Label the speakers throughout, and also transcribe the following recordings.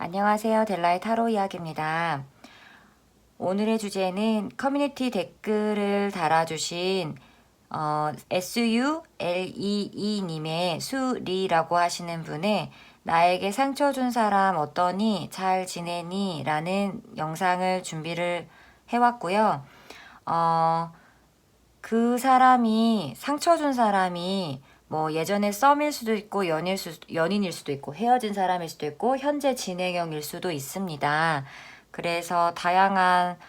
Speaker 1: 안녕하세요. 델라의 타로 이야기입니다. 오늘의 주제는 커뮤니티 댓글을 달아주신 SULEE님의 수리라고 하시는 분의 나에게 상처 준 사람 어떠니? 잘 지내니? 라는 영상을 준비를 해왔고요. 그 사람이, 상처 준 사람이 뭐 예전에 썸일 수도 있고 연인일 수도 있고 헤어진 사람일 수도 있고 현재 진행형일 수도 있습니다. 그래서 다양한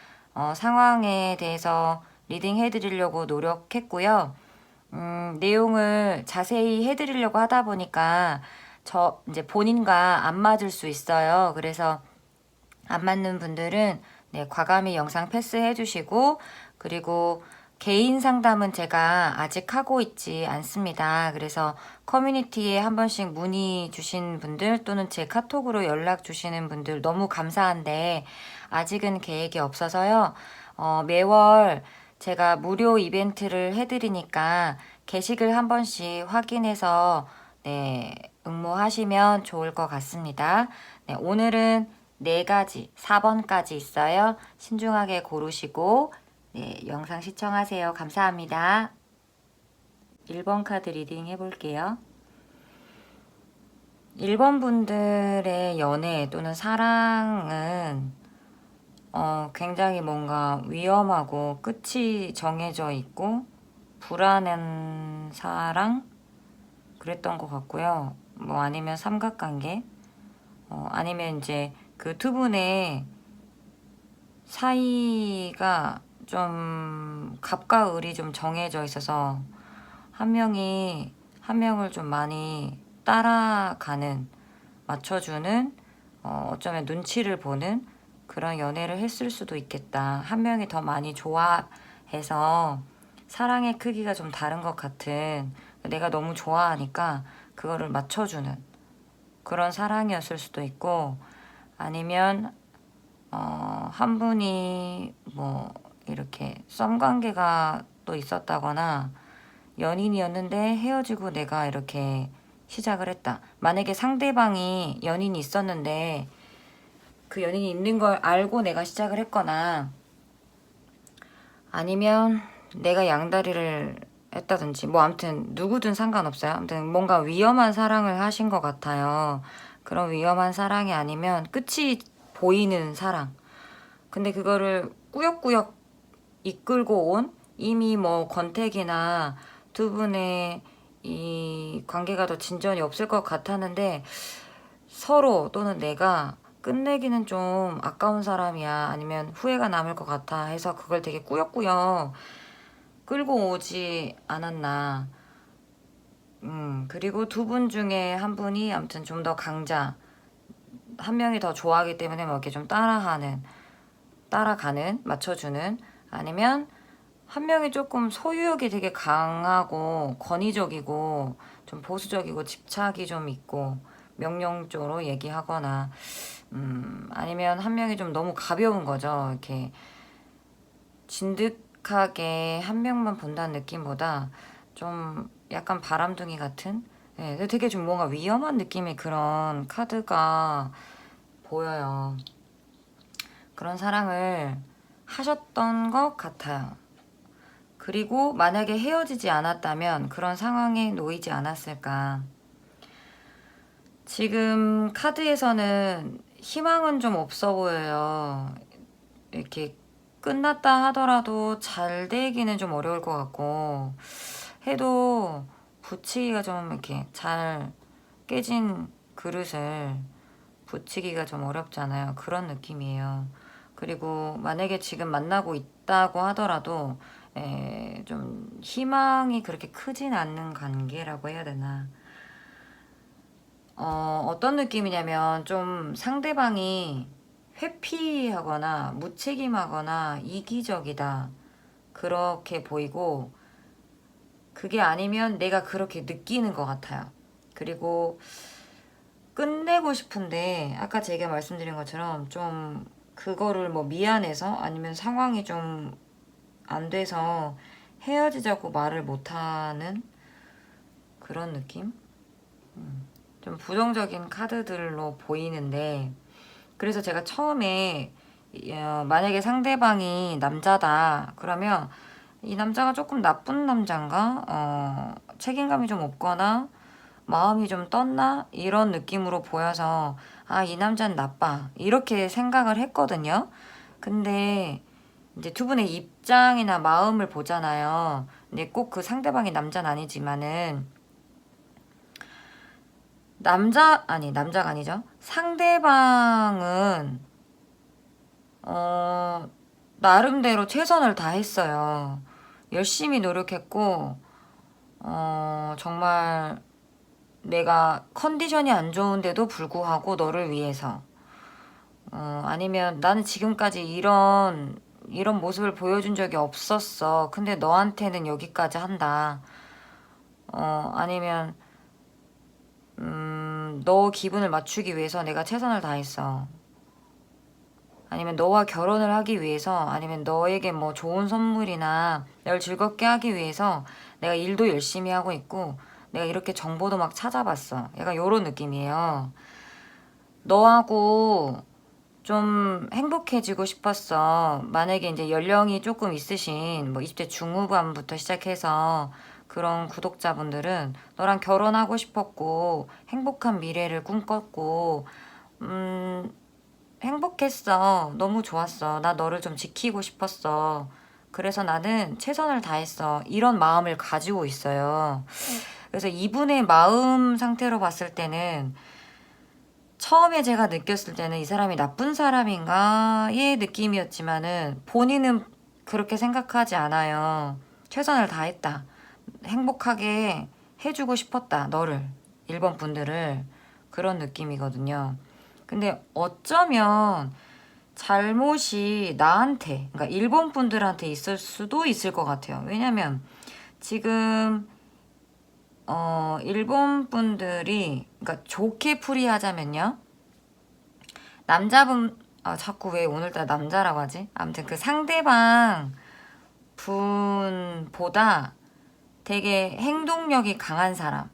Speaker 1: 상황에 대해서 리딩 해드리려고 노력했고요. 내용을 자세히 해드리려고 하다 보니까 이제 본인과 안 맞을 수 있어요. 그래서 안 맞는 분들은 네, 과감히 영상 패스해 주시고, 그리고 개인 상담은 제가 아직 하고 있지 않습니다. 그래서 커뮤니티에 한 번씩 문의 주신 분들 또는 제 카톡으로 연락 주시는 분들 너무 감사한데 아직은 계획이 없어서요. 매월 제가 무료 이벤트를 해드리니까 게시글 한 번씩 확인해서 네, 응모하시면 좋을 것 같습니다. 네, 오늘은 4가지, 4번까지 있어요. 신중하게 고르시고 네, 영상 시청하세요. 감사합니다. 1번 카드 리딩 해볼게요. 1번 분들의 연애 또는 사랑은 굉장히 뭔가 위험하고 끝이 정해져 있고 불안한 사랑 그랬던 것 같고요. 뭐 아니면 삼각관계 아니면 이제 그 두 분의 사이가 좀 갑과 을이 좀 정해져 있어서 한 명이 한 명을 좀 많이 따라가는, 맞춰주는, 어쩌면 눈치를 보는 그런 연애를 했을 수도 있겠다. 한 명이 더 많이 좋아해서 사랑의 크기가 좀 다른 것 같은, 내가 너무 좋아하니까 그거를 맞춰주는 그런 사랑이었을 수도 있고, 아니면 한 분이 뭐 이렇게 썸 관계가 또 있었다거나 연인이었는데 헤어지고 내가 이렇게 시작을 했다. 만약에 상대방이 연인이 있었는데 그 연인이 있는 걸 알고 내가 시작을 했거나 아니면 내가 양다리를 했다든지 뭐 아무튼 누구든 상관없어요. 아무튼 뭔가 위험한 사랑을 하신 것 같아요. 그런 위험한 사랑이 아니면 끝이 보이는 사랑. 근데 그거를 꾸역꾸역 이끌고 온 이미 뭐 권태기나 두 분의 이 관계가 더 진전이 없을 것 같았는데 서로 또는 내가 끝내기는 좀 아까운 사람이야 아니면 후회가 남을 것 같아 해서 그걸 되게 꾸역꾸역 끌고 오지 않았나. 그리고 두 분 중에 한 분이 아무튼 좀 더 강자, 한 명이 더 좋아하기 때문에 뭐 이렇게 좀 따라가는, 맞춰주는, 아니면 한 명이 조금 소유욕이 되게 강하고 권위적이고 좀 보수적이고 집착이 좀 있고 명령적으로 얘기하거나 아니면 한 명이 좀 너무 가벼운 거죠. 이렇게 진득하게 한 명만 본다는 느낌보다 좀 약간 바람둥이 같은, 네, 되게 좀 뭔가 위험한 느낌의 그런 카드가 보여요. 그런 사랑을 하셨던 것 같아요. 그리고 만약에 헤어지지 않았다면 그런 상황에 놓이지 않았을까. 지금 카드에서는 희망은 좀 없어 보여요. 이렇게 끝났다 하더라도 잘 되기는 좀 어려울 것 같고, 해도 붙이기가 좀 이렇게 잘 깨진 그릇을 붙이기가 좀 어렵잖아요. 그런 느낌이에요. 그리고 만약에 지금 만나고 있다고 하더라도 좀 희망이 그렇게 크진 않는 관계라고 해야 되나. 어떤 느낌이냐면 좀 상대방이 회피하거나 무책임하거나 이기적이다. 그렇게 보이고 그게 아니면 내가 그렇게 느끼는 것 같아요. 그리고 끝내고 싶은데 아까 제가 말씀드린 것처럼 좀 그거를 뭐 미안해서 아니면 상황이 좀 안 돼서 헤어지자고 말을 못하는 그런 느낌? 좀 부정적인 카드들로 보이는데 그래서 제가 처음에 만약에 상대방이 남자다 그러면 이 남자가 조금 나쁜 남잔가? 책임감이 좀 없거나 마음이 좀 떴나? 이런 느낌으로 보여서 아, 이 남자는 나빠. 이렇게 생각을 했거든요. 근데 이제 두 분의 입장이나 마음을 보잖아요. 근데 꼭 그 상대방이 남자는 아니지만은 남자가 아니죠. 상대방은 나름대로 최선을 다했어요. 열심히 노력했고 정말 내가 컨디션이 안 좋은데도 불구하고 너를 위해서 아니면 나는 지금까지 이런 모습을 보여준 적이 없었어. 근데 너한테는 여기까지 한다. 아니면 너 기분을 맞추기 위해서 내가 최선을 다했어. 아니면 너와 결혼을 하기 위해서, 아니면 너에게 뭐 좋은 선물이나 널 즐겁게 하기 위해서 내가 일도 열심히 하고 있고 내가 이렇게 정보도 막 찾아봤어. 약간 요런 느낌이에요. 너하고 좀 행복해지고 싶었어. 만약에 이제 연령이 조금 있으신 뭐 20대 중후반부터 시작해서 그런 구독자분들은 너랑 결혼하고 싶었고 행복한 미래를 꿈꿨고 행복했어. 너무 좋았어. 나 너를 좀 지키고 싶었어. 그래서 나는 최선을 다했어. 이런 마음을 가지고 있어요. 그래서 이분의 마음 상태로 봤을 때는 처음에 제가 느꼈을 때는 이 사람이 나쁜 사람인가의 느낌이었지만은 본인은 그렇게 생각하지 않아요. 최선을 다했다. 행복하게 해주고 싶었다. 너를. 1번 분들을. 그런 느낌이거든요. 근데 어쩌면 잘못이 나한테, 그러니까 일본 분들한테 있을 수도 있을 것 같아요. 왜냐면 지금 일본 분들이, 그러니까 좋게 풀이하자면요. 남자분, 자꾸 왜 오늘따라 남자라고 하지? 아무튼 그 상대방 분보다 되게 행동력이 강한 사람.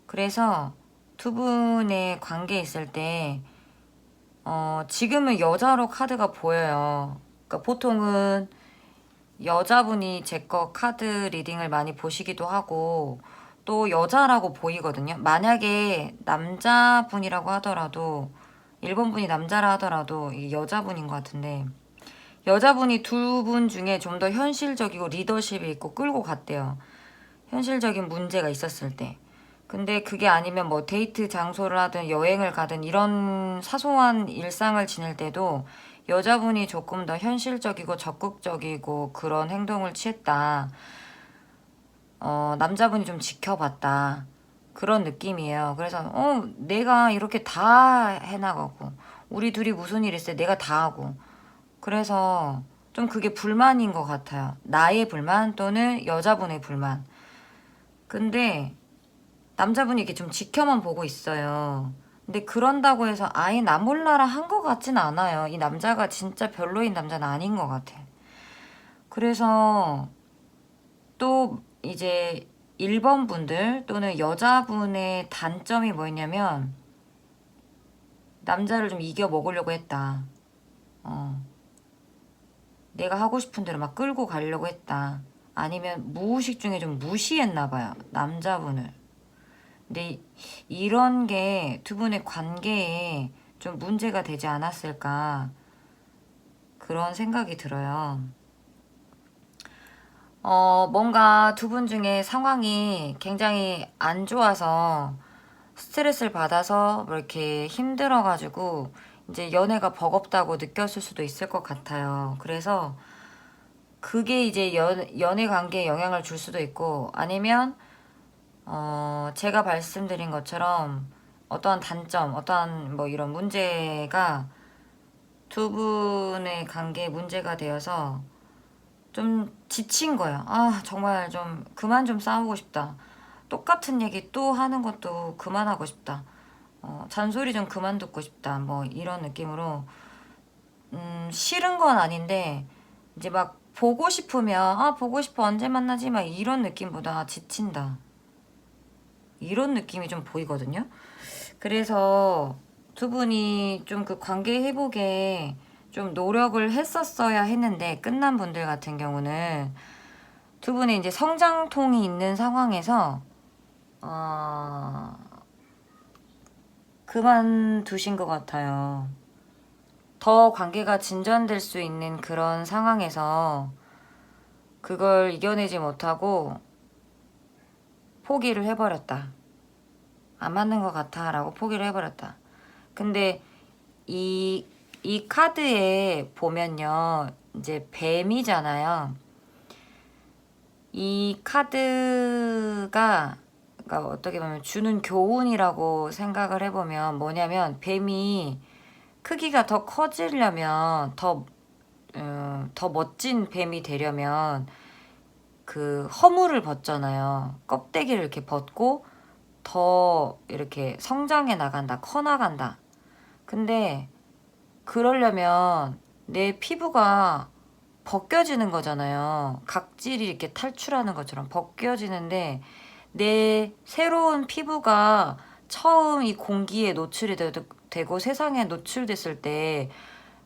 Speaker 1: 그래서 두 분의 관계에 있을 때 지금은 여자로 카드가 보여요. 그러니까 보통은 여자분이 제 거 카드 리딩을 많이 보시기도 하고 또 여자라고 보이거든요. 만약에 남자분이라고 하더라도 일본 분이 남자라 하더라도 이 여자분인 것 같은데 여자분이 두 분 중에 좀 더 현실적이고 리더십이 있고 끌고 갔대요. 현실적인 문제가 있었을 때. 근데 그게 아니면 뭐 데이트 장소를 하든 여행을 가든 이런 사소한 일상을 지낼 때도 여자분이 조금 더 현실적이고 적극적이고 그런 행동을 취했다. 남자분이 좀 지켜봤다. 그런 느낌이에요. 그래서 내가 이렇게 다 해나가고 우리 둘이 무슨 일 있어요? 내가 다 하고. 그래서 좀 그게 불만인 것 같아요. 나의 불만 또는 여자분의 불만. 근데 남자분이 이렇게 좀 지켜만 보고 있어요. 근데 그런다고 해서 아예 나 몰라라 한 것 같진 않아요. 이 남자가 진짜 별로인 남자는 아닌 것 같아. 그래서 또 이제 1번 분들 또는 여자분의 단점이 뭐였냐면 남자를 좀 이겨 먹으려고 했다. 내가 하고 싶은 대로 막 끌고 가려고 했다. 아니면 무의식 중에 좀 무시했나 봐요. 남자분을. 근데 이런 게 두 분의 관계에 좀 문제가 되지 않았을까 그런 생각이 들어요. 뭔가 두 분 중에 상황이 굉장히 안 좋아서 스트레스를 받아서 뭐 이렇게 힘들어가지고 이제 연애가 버겁다고 느꼈을 수도 있을 것 같아요. 그래서 그게 이제 연애 관계에 영향을 줄 수도 있고 아니면 제가 말씀드린 것처럼 어떠한 단점, 어떠한 뭐 이런 문제가 두 분의 관계에 문제가 되어서 좀 지친 거예요. 아, 정말 좀 그만 좀 싸우고 싶다. 똑같은 얘기 또 하는 것도 그만하고 싶다. 잔소리 좀 그만 듣고 싶다. 뭐 이런 느낌으로 싫은 건 아닌데 이제 막 보고 싶으면 보고 싶어 언제 만나지 막 이런 느낌보다 지친다. 이런 느낌이 좀 보이거든요. 그래서 두 분이 좀 그 관계 회복에 좀 노력을 했었어야 했는데, 끝난 분들 같은 경우는 두 분이 이제 성장통이 있는 상황에서 그만두신 것 같아요. 더 관계가 진전될 수 있는 그런 상황에서 그걸 이겨내지 못하고 포기를 해버렸다. 안 맞는 것 같아 라고 포기를 해버렸다. 근데 이 카드에 보면요, 이제 뱀이잖아요. 이 카드가, 그러니까 어떻게 보면 주는 교훈이라고 생각을 해보면 뭐냐면, 뱀이 크기가 더 커지려면, 더 멋진 뱀이 되려면 그 허물을 벗잖아요. 껍데기를 이렇게 벗고 더 이렇게 성장해 나간다, 커 나간다. 근데 그러려면 내 피부가 벗겨지는 거잖아요. 각질이 이렇게 탈출하는 것처럼 벗겨지는데, 내 새로운 피부가 처음 이 공기에 노출이 되고 세상에 노출됐을 때,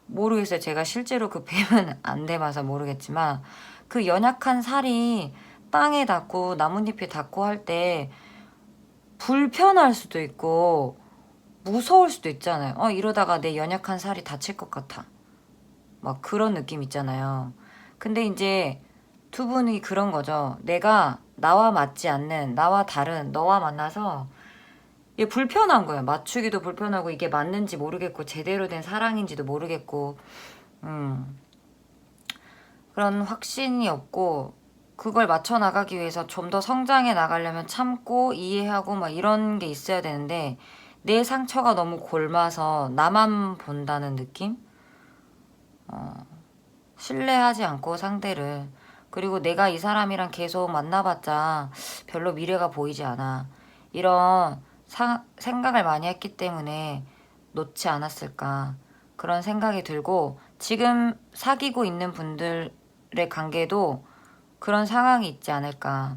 Speaker 1: 모르겠어요. 제가 실제로 그 뱀은 안 돼봐서 모르겠지만, 그 연약한 살이 땅에 닿고 나뭇잎에 닿고 할 때 불편할 수도 있고 무서울 수도 있잖아요. 이러다가 내 연약한 살이 다칠 것 같아. 막 그런 느낌 있잖아요. 근데 이제 두 분이 그런 거죠. 내가 나와 맞지 않는, 나와 다른 너와 만나서 이게 불편한 거예요. 맞추기도 불편하고, 이게 맞는지 모르겠고, 제대로 된 사랑인지도 모르겠고, 그런 확신이 없고, 그걸 맞춰 나가기 위해서 좀 더 성장해 나가려면 참고 이해하고 막 이런 게 있어야 되는데, 내 상처가 너무 골마서 나만 본다는 느낌? 신뢰하지 않고 상대를, 그리고 내가 이 사람이랑 계속 만나봤자 별로 미래가 보이지 않아, 이런 생각을 많이 했기 때문에 놓지 않았을까, 그런 생각이 들고, 지금 사귀고 있는 분들의 관계도 그런 상황이 있지 않을까.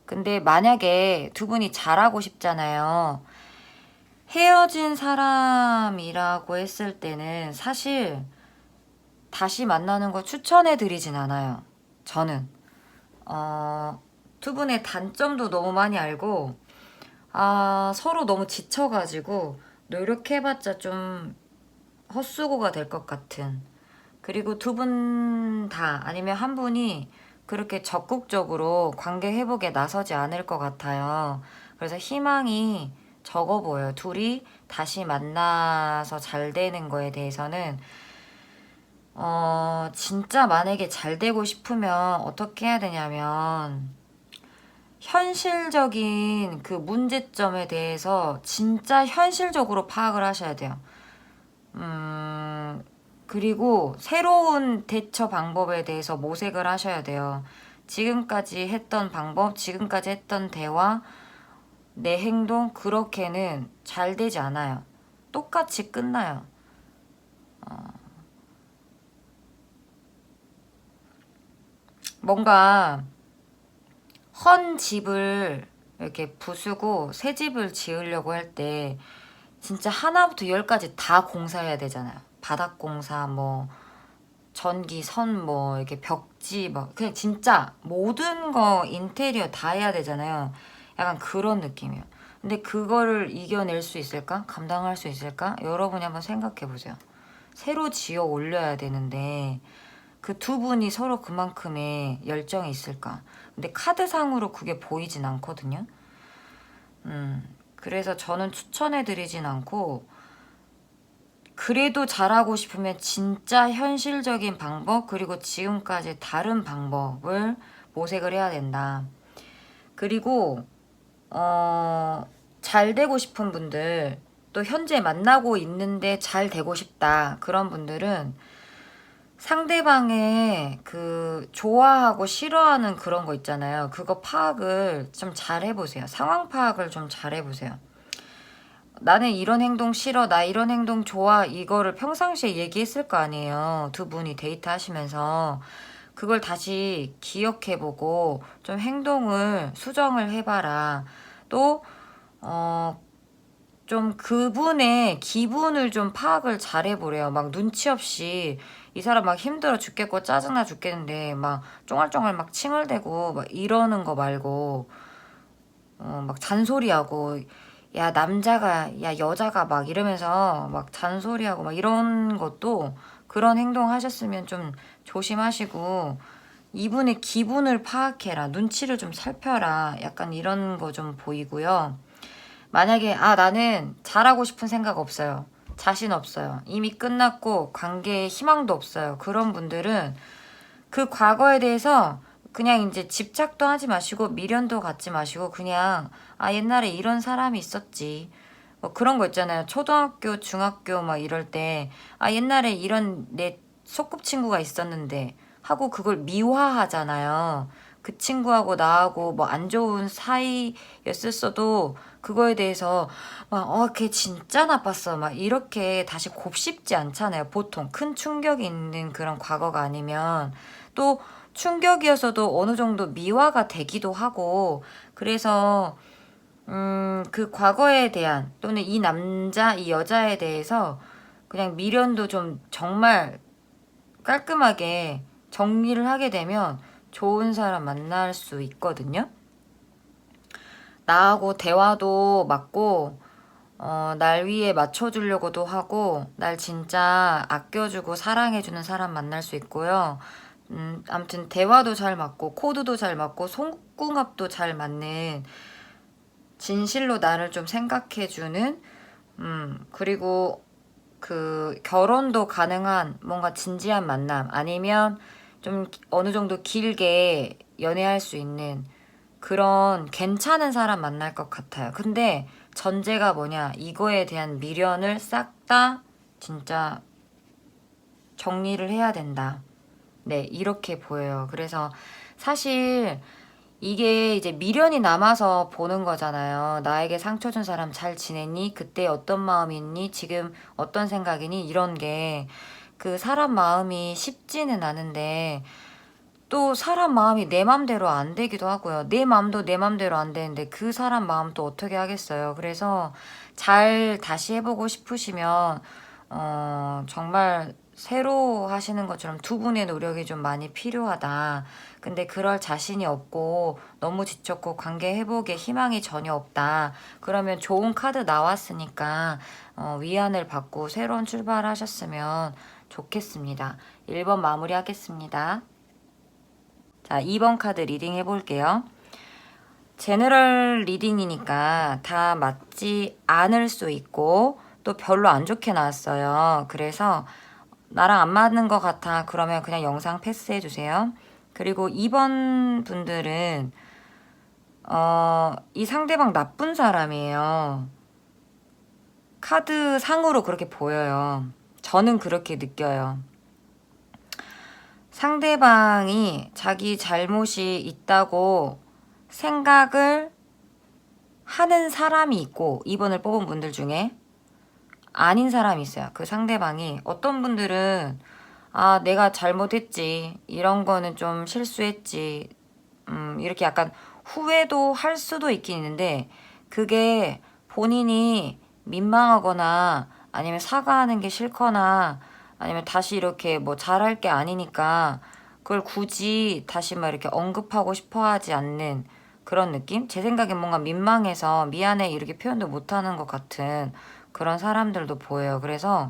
Speaker 1: 근데 만약에 두 분이 잘하고 싶잖아요. 헤어진 사람이라고 했을 때는 사실 다시 만나는 거 추천해 드리진 않아요. 저는 두 분의 단점도 너무 많이 알고, 서로 너무 지쳐가지고 노력해봤자 좀 헛수고가 될 것 같은, 그리고 두 분 다, 아니면 한 분이 그렇게 적극적으로 관계 회복에 나서지 않을 것 같아요. 그래서 희망이 적어 보여요. 둘이 다시 만나서 잘 되는 거에 대해서는. 진짜 만약에 잘 되고 싶으면 어떻게 해야 되냐면, 현실적인 그 문제점에 대해서 진짜 현실적으로 파악을 하셔야 돼요. 그리고 새로운 대처 방법에 대해서 모색을 하셔야 돼요. 지금까지 했던 방법, 지금까지 했던 대화, 내 행동, 그렇게는 잘 되지 않아요. 똑같이 끝나요. 뭔가 헌 집을 이렇게 부수고 새 집을 지으려고 할 때 진짜 하나부터 열까지 다 공사해야 되잖아요. 바닥 공사, 뭐 전기, 선, 뭐 이렇게 벽지, 막 그냥 진짜 모든 거 인테리어 다 해야 되잖아요. 약간 그런 느낌이에요. 근데 그거를 이겨낼 수 있을까? 감당할 수 있을까? 여러분이 한번 생각해 보세요. 새로 지어 올려야 되는데 그 두 분이 서로 그만큼의 열정이 있을까? 근데 카드상으로 그게 보이진 않거든요. 그래서 저는 추천해드리진 않고, 그래도 잘하고 싶으면 진짜 현실적인 방법, 그리고 지금까지 다른 방법을 모색을 해야 된다. 그리고 잘 되고 싶은 분들, 또 현재 만나고 있는데 잘 되고 싶다, 그런 분들은 상대방의 그 좋아하고 싫어하는 그런 거 있잖아요. 그거 파악을 좀 잘 해보세요. 상황 파악을 좀 잘 해보세요. 나는 이런 행동 싫어, 나 이런 행동 좋아, 이거를 평상시에 얘기했을 거 아니에요. 두 분이 데이트 하시면서. 그걸 다시 기억해보고 좀 행동을 수정을 해봐라. 또 좀 좀 그분의 기분을 좀 파악을 잘 해보래요. 막 눈치 없이 이 사람 막 힘들어 죽겠고 짜증나 죽겠는데 막 쫑알쫑알 막 칭얼대고 막 이러는 거 말고 막 잔소리하고 야 남자가 야 여자가 막 이러면서 막 잔소리하고 막 이런 것도 그런 행동 하셨으면 좀 조심하시고 이분의 기분을 파악해라. 눈치를 좀 살펴라. 약간 이런 거 좀 보이고요. 만약에 나는 잘하고 싶은 생각 없어요. 자신 없어요. 이미 끝났고 관계에 희망도 없어요. 그런 분들은 그 과거에 대해서 그냥 이제 집착도 하지 마시고 미련도 갖지 마시고 그냥 옛날에 이런 사람이 있었지. 뭐 그런 거 있잖아요. 초등학교, 중학교 막 이럴 때 옛날에 이런 내 소꿉친구가 있었는데 하고 그걸 미화하잖아요. 그 친구하고 나하고 뭐 안 좋은 사이였었어도 그거에 대해서 막 걔 진짜 나빴어 막 이렇게 다시 곱씹지 않잖아요. 보통 큰 충격이 있는 그런 과거가 아니면 또 충격이어서도 어느 정도 미화가 되기도 하고 그래서 그 과거에 대한 또는 이 남자 이 여자에 대해서 그냥 미련도 좀 정말 깔끔하게 정리를 하게 되면 좋은 사람 만날 수 있거든요. 나하고 대화도 맞고 날 위해 맞춰주려고도 하고 날 진짜 아껴주고 사랑해주는 사람 만날 수 있고요. 아무튼 대화도 잘 맞고 코드도 잘 맞고 손궁합도 잘 맞는 진실로 나를 좀 생각해주는 그리고 그 결혼도 가능한 뭔가 진지한 만남 아니면 좀 어느 정도 길게 연애할 수 있는 그런 괜찮은 사람 만날 것 같아요. 근데 전제가 뭐냐? 이거에 대한 미련을 싹 다 진짜 정리를 해야 된다. 네, 이렇게 보여요. 그래서 사실 이게 이제 미련이 남아서 보는 거잖아요. 나에게 상처 준 사람 잘 지냈니? 그때 어떤 마음이 있니? 지금 어떤 생각이니? 이런 게 그 사람 마음이 쉽지는 않은데 또 사람 마음이 내 맘대로 안 되기도 하고요. 내 마음도 내 맘대로 안 되는데 그 사람 마음도 어떻게 하겠어요. 그래서 잘 다시 해보고 싶으시면 정말 새로 하시는 것처럼 두 분의 노력이 좀 많이 필요하다. 근데 그럴 자신이 없고 너무 지쳤고 관계 회복에 희망이 전혀 없다. 그러면 좋은 카드 나왔으니까 위안을 받고 새로운 출발하셨으면 좋겠습니다. 1번 마무리하겠습니다. 자, 2번 카드 리딩 해볼게요. 제너럴 리딩이니까 다 맞지 않을 수 있고 또 별로 안 좋게 나왔어요. 그래서 나랑 안 맞는 것 같아. 그러면 그냥 영상 패스해주세요. 그리고 2번 분들은 이 상대방 나쁜 사람이에요. 카드 상으로 그렇게 보여요. 저는 그렇게 느껴요. 상대방이 자기 잘못이 있다고 생각을 하는 사람이 있고 2번을 뽑은 분들 중에 아닌 사람이 있어요. 그 상대방이 어떤 분들은 내가 잘못했지. 이런 거는 좀 실수했지. 이렇게 약간 후회도 할 수도 있긴 있는데 그게 본인이 민망하거나 아니면 사과하는 게 싫거나 아니면 다시 이렇게 뭐 잘할 게 아니니까 그걸 굳이 다시 막 이렇게 언급하고 싶어 하지 않는 그런 느낌? 제 생각엔 뭔가 민망해서 미안해 이렇게 표현도 못하는 것 같은 그런 사람들도 보여요. 그래서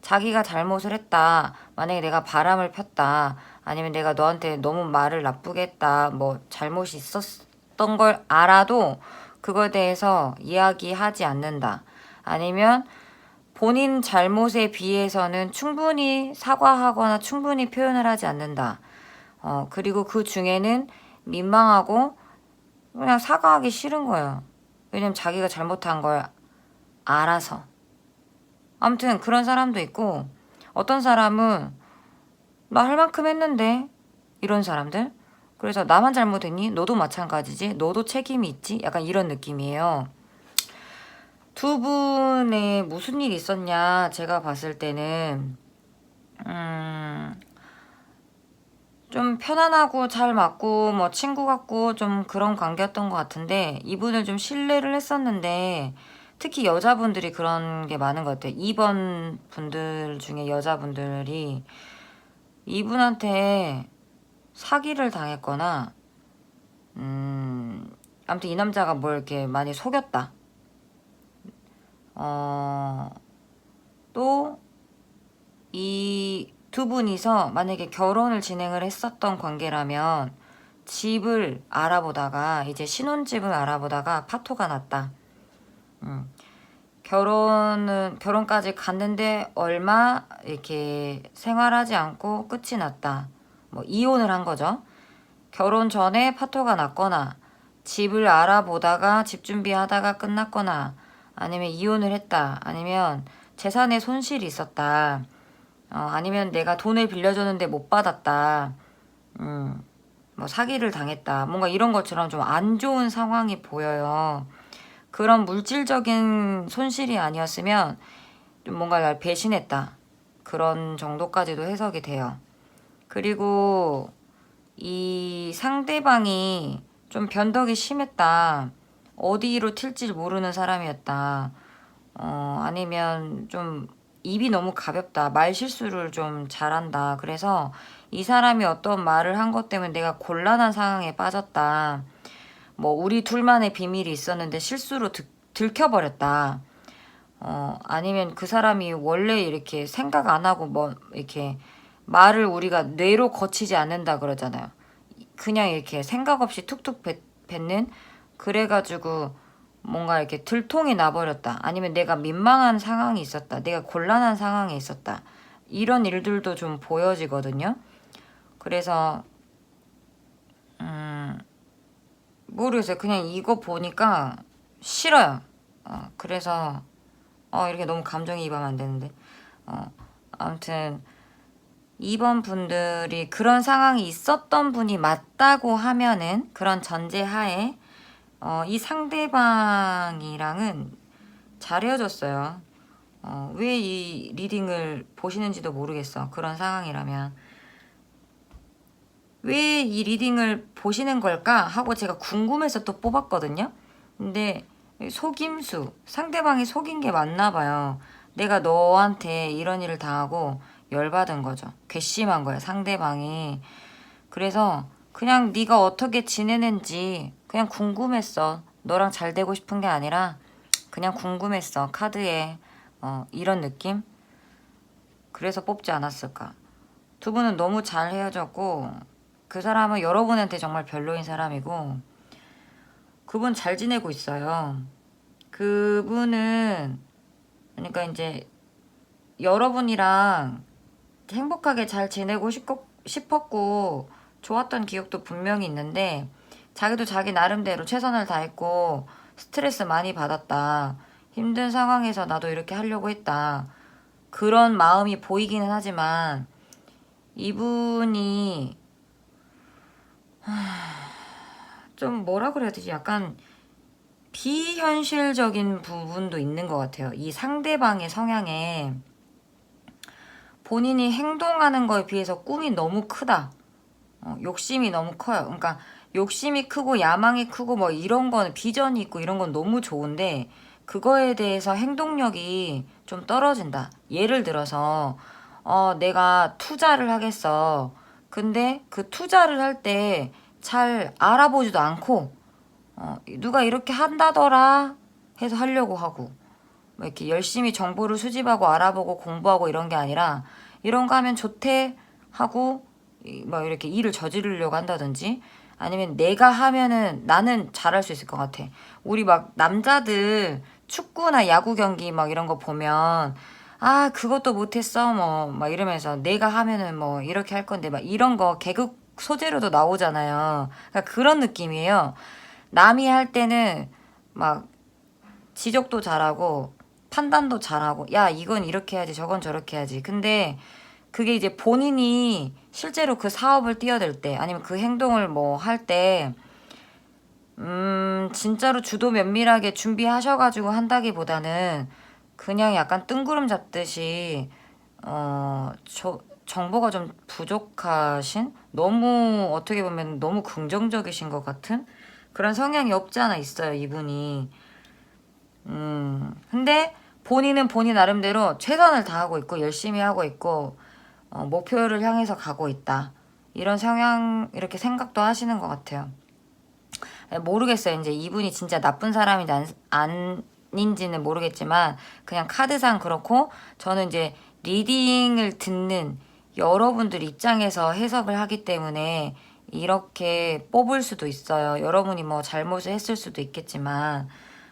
Speaker 1: 자기가 잘못을 했다. 만약에 내가 바람을 폈다. 아니면 내가 너한테 너무 말을 나쁘게 했다. 뭐 잘못이 있었던 걸 알아도 그거에 대해서 이야기하지 않는다. 아니면 본인 잘못에 비해서는 충분히 사과하거나 충분히 표현을 하지 않는다. 그리고 그 중에는 민망하고 그냥 사과하기 싫은 거예요. 왜냐면 자기가 잘못한 걸 알아서. 아무튼 그런 사람도 있고 어떤 사람은 나 할 만큼 했는데 이런 사람들. 그래서 나만 잘못했니? 너도 마찬가지지. 너도 책임이 있지. 약간 이런 느낌이에요. 두 분의 무슨 일 있었냐 제가 봤을 때는 좀 편안하고 잘 맞고 뭐 친구 같고 좀 그런 관계였던 것 같은데 이분을 좀 신뢰를 했었는데 특히 여자분들이 그런 게 많은 것 같아요. 2번 분들 중에 여자분들이 이분한테 사기를 당했거나 아무튼 이 남자가 뭘 이렇게 많이 속였다. 또 이 두 분이서 만약에 결혼을 진행을 했었던 관계라면 집을 알아보다가 이제 신혼집을 알아보다가 파토가 났다. 결혼까지 갔는데 얼마 이렇게 생활하지 않고 끝이 났다. 뭐 이혼을 한 거죠. 결혼 전에 파토가 났거나 집을 알아보다가 집 준비하다가 끝났거나 아니면 이혼을 했다. 아니면 재산에 손실이 있었다. 아니면 내가 돈을 빌려줬는데 못 받았다. 뭐 사기를 당했다. 뭔가 이런 것처럼 좀 안 좋은 상황이 보여요. 그런 물질적인 손실이 아니었으면 좀 뭔가 날 배신했다. 그런 정도까지도 해석이 돼요. 그리고 이 상대방이 좀 변덕이 심했다. 어디로 튈지 모르는 사람이었다. 아니면 좀 입이 너무 가볍다. 말 실수를 좀 잘한다. 그래서 이 사람이 어떤 말을 한 것 때문에 내가 곤란한 상황에 빠졌다. 뭐 우리 둘만의 비밀이 있었는데 실수로 들켜버렸다. 아니면 그 사람이 원래 이렇게 생각 안 하고 뭐 이렇게 말을 우리가 뇌로 거치지 않는다 그러잖아요. 그냥 이렇게 생각 없이 툭툭 뱉는 그래가지고 뭔가 이렇게 들통이 나버렸다. 아니면 내가 민망한 상황이 있었다. 내가 곤란한 상황에 있었다. 이런 일들도 좀 보여지거든요. 그래서 모르겠어요. 그냥 이거 보니까 싫어요. 그래서 이렇게 너무 감정이입하면 안 되는데. 아무튼 2번 분들이 그런 상황이 있었던 분이 맞다고 하면은 그런 전제하에 이 상대방이랑은 잘 헤어졌어요. 왜 이 리딩을 보시는지도 모르겠어. 그런 상황이라면. 왜 이 리딩을 보시는 걸까? 하고 제가 궁금해서 또 뽑았거든요. 근데 속임수, 상대방이 속인 게 맞나 봐요. 내가 너한테 이런 일을 당하고 열받은 거죠. 괘씸한 거예요, 상대방이. 그래서 그냥 네가 어떻게 지내는지 그냥 궁금했어. 너랑 잘 되고 싶은 게 아니라 그냥 궁금했어. 카드에 이런 느낌? 그래서 뽑지 않았을까. 두 분은 너무 잘 헤어졌고 그 사람은 여러분한테 정말 별로인 사람이고 그분 잘 지내고 있어요. 그분은 그러니까 이제 여러분이랑 행복하게 잘 지내고 싶었고 좋았던 기억도 분명히 있는데 자기도 자기 나름대로 최선을 다했고 스트레스 많이 받았다. 힘든 상황에서 나도 이렇게 하려고 했다. 그런 마음이 보이기는 하지만 이분이 좀 뭐라 그래야 되지? 약간 비현실적인 부분도 있는 것 같아요. 이 상대방의 성향에 본인이 행동하는 거에 비해서 꿈이 너무 크다. 욕심이 너무 커요. 그러니까 욕심이 크고 야망이 크고 뭐 이런 거는 비전이 있고 이런 건 너무 좋은데 그거에 대해서 행동력이 좀 떨어진다. 예를 들어서 내가 투자를 하겠어. 근데 그 투자를 할 때 잘 알아보지도 않고 누가 이렇게 한다더라 해서 하려고 하고 뭐 이렇게 열심히 정보를 수집하고 알아보고 공부하고 이런 게 아니라 이런 거 하면 좋대 하고 막 이렇게 일을 저지르려고 한다든지 아니면 내가 하면은 나는 잘할 수 있을 것 같아. 우리 막 남자들 축구나 야구 경기 막 이런 거 보면 그것도 못했어 뭐 막 이러면서 내가 하면은 뭐 이렇게 할 건데 막 이런 거 개그 소재로도 나오잖아요. 그러니까 그런 느낌이에요. 남이 할 때는 막 지적도 잘하고 판단도 잘하고 야 이건 이렇게 해야지 저건 저렇게 해야지. 근데 그게 이제 본인이 실제로 그 사업을 뛰어들 때 아니면 그 행동을 뭐 할 때 진짜로 주도 면밀하게 준비하셔가지고 한다기보다는 그냥 약간 뜬구름 잡듯이 정보가 좀 부족하신 너무 어떻게 보면 너무 긍정적이신 것 같은 그런 성향이 없지 않아 있어요 이분이. 근데 본인은 본인 나름대로 최선을 다하고 있고 열심히 하고 있고 목표를 향해서 가고 있다. 이런 성향 이렇게 생각도 하시는 것 같아요. 모르겠어요. 이제 이분이 진짜 나쁜 사람인지 아닌지는 모르겠지만 그냥 카드상 그렇고 저는 이제 리딩을 듣는 여러분들 입장에서 해석을 하기 때문에 이렇게 뽑을 수도 있어요. 여러분이 뭐 잘못을 했을 수도 있겠지만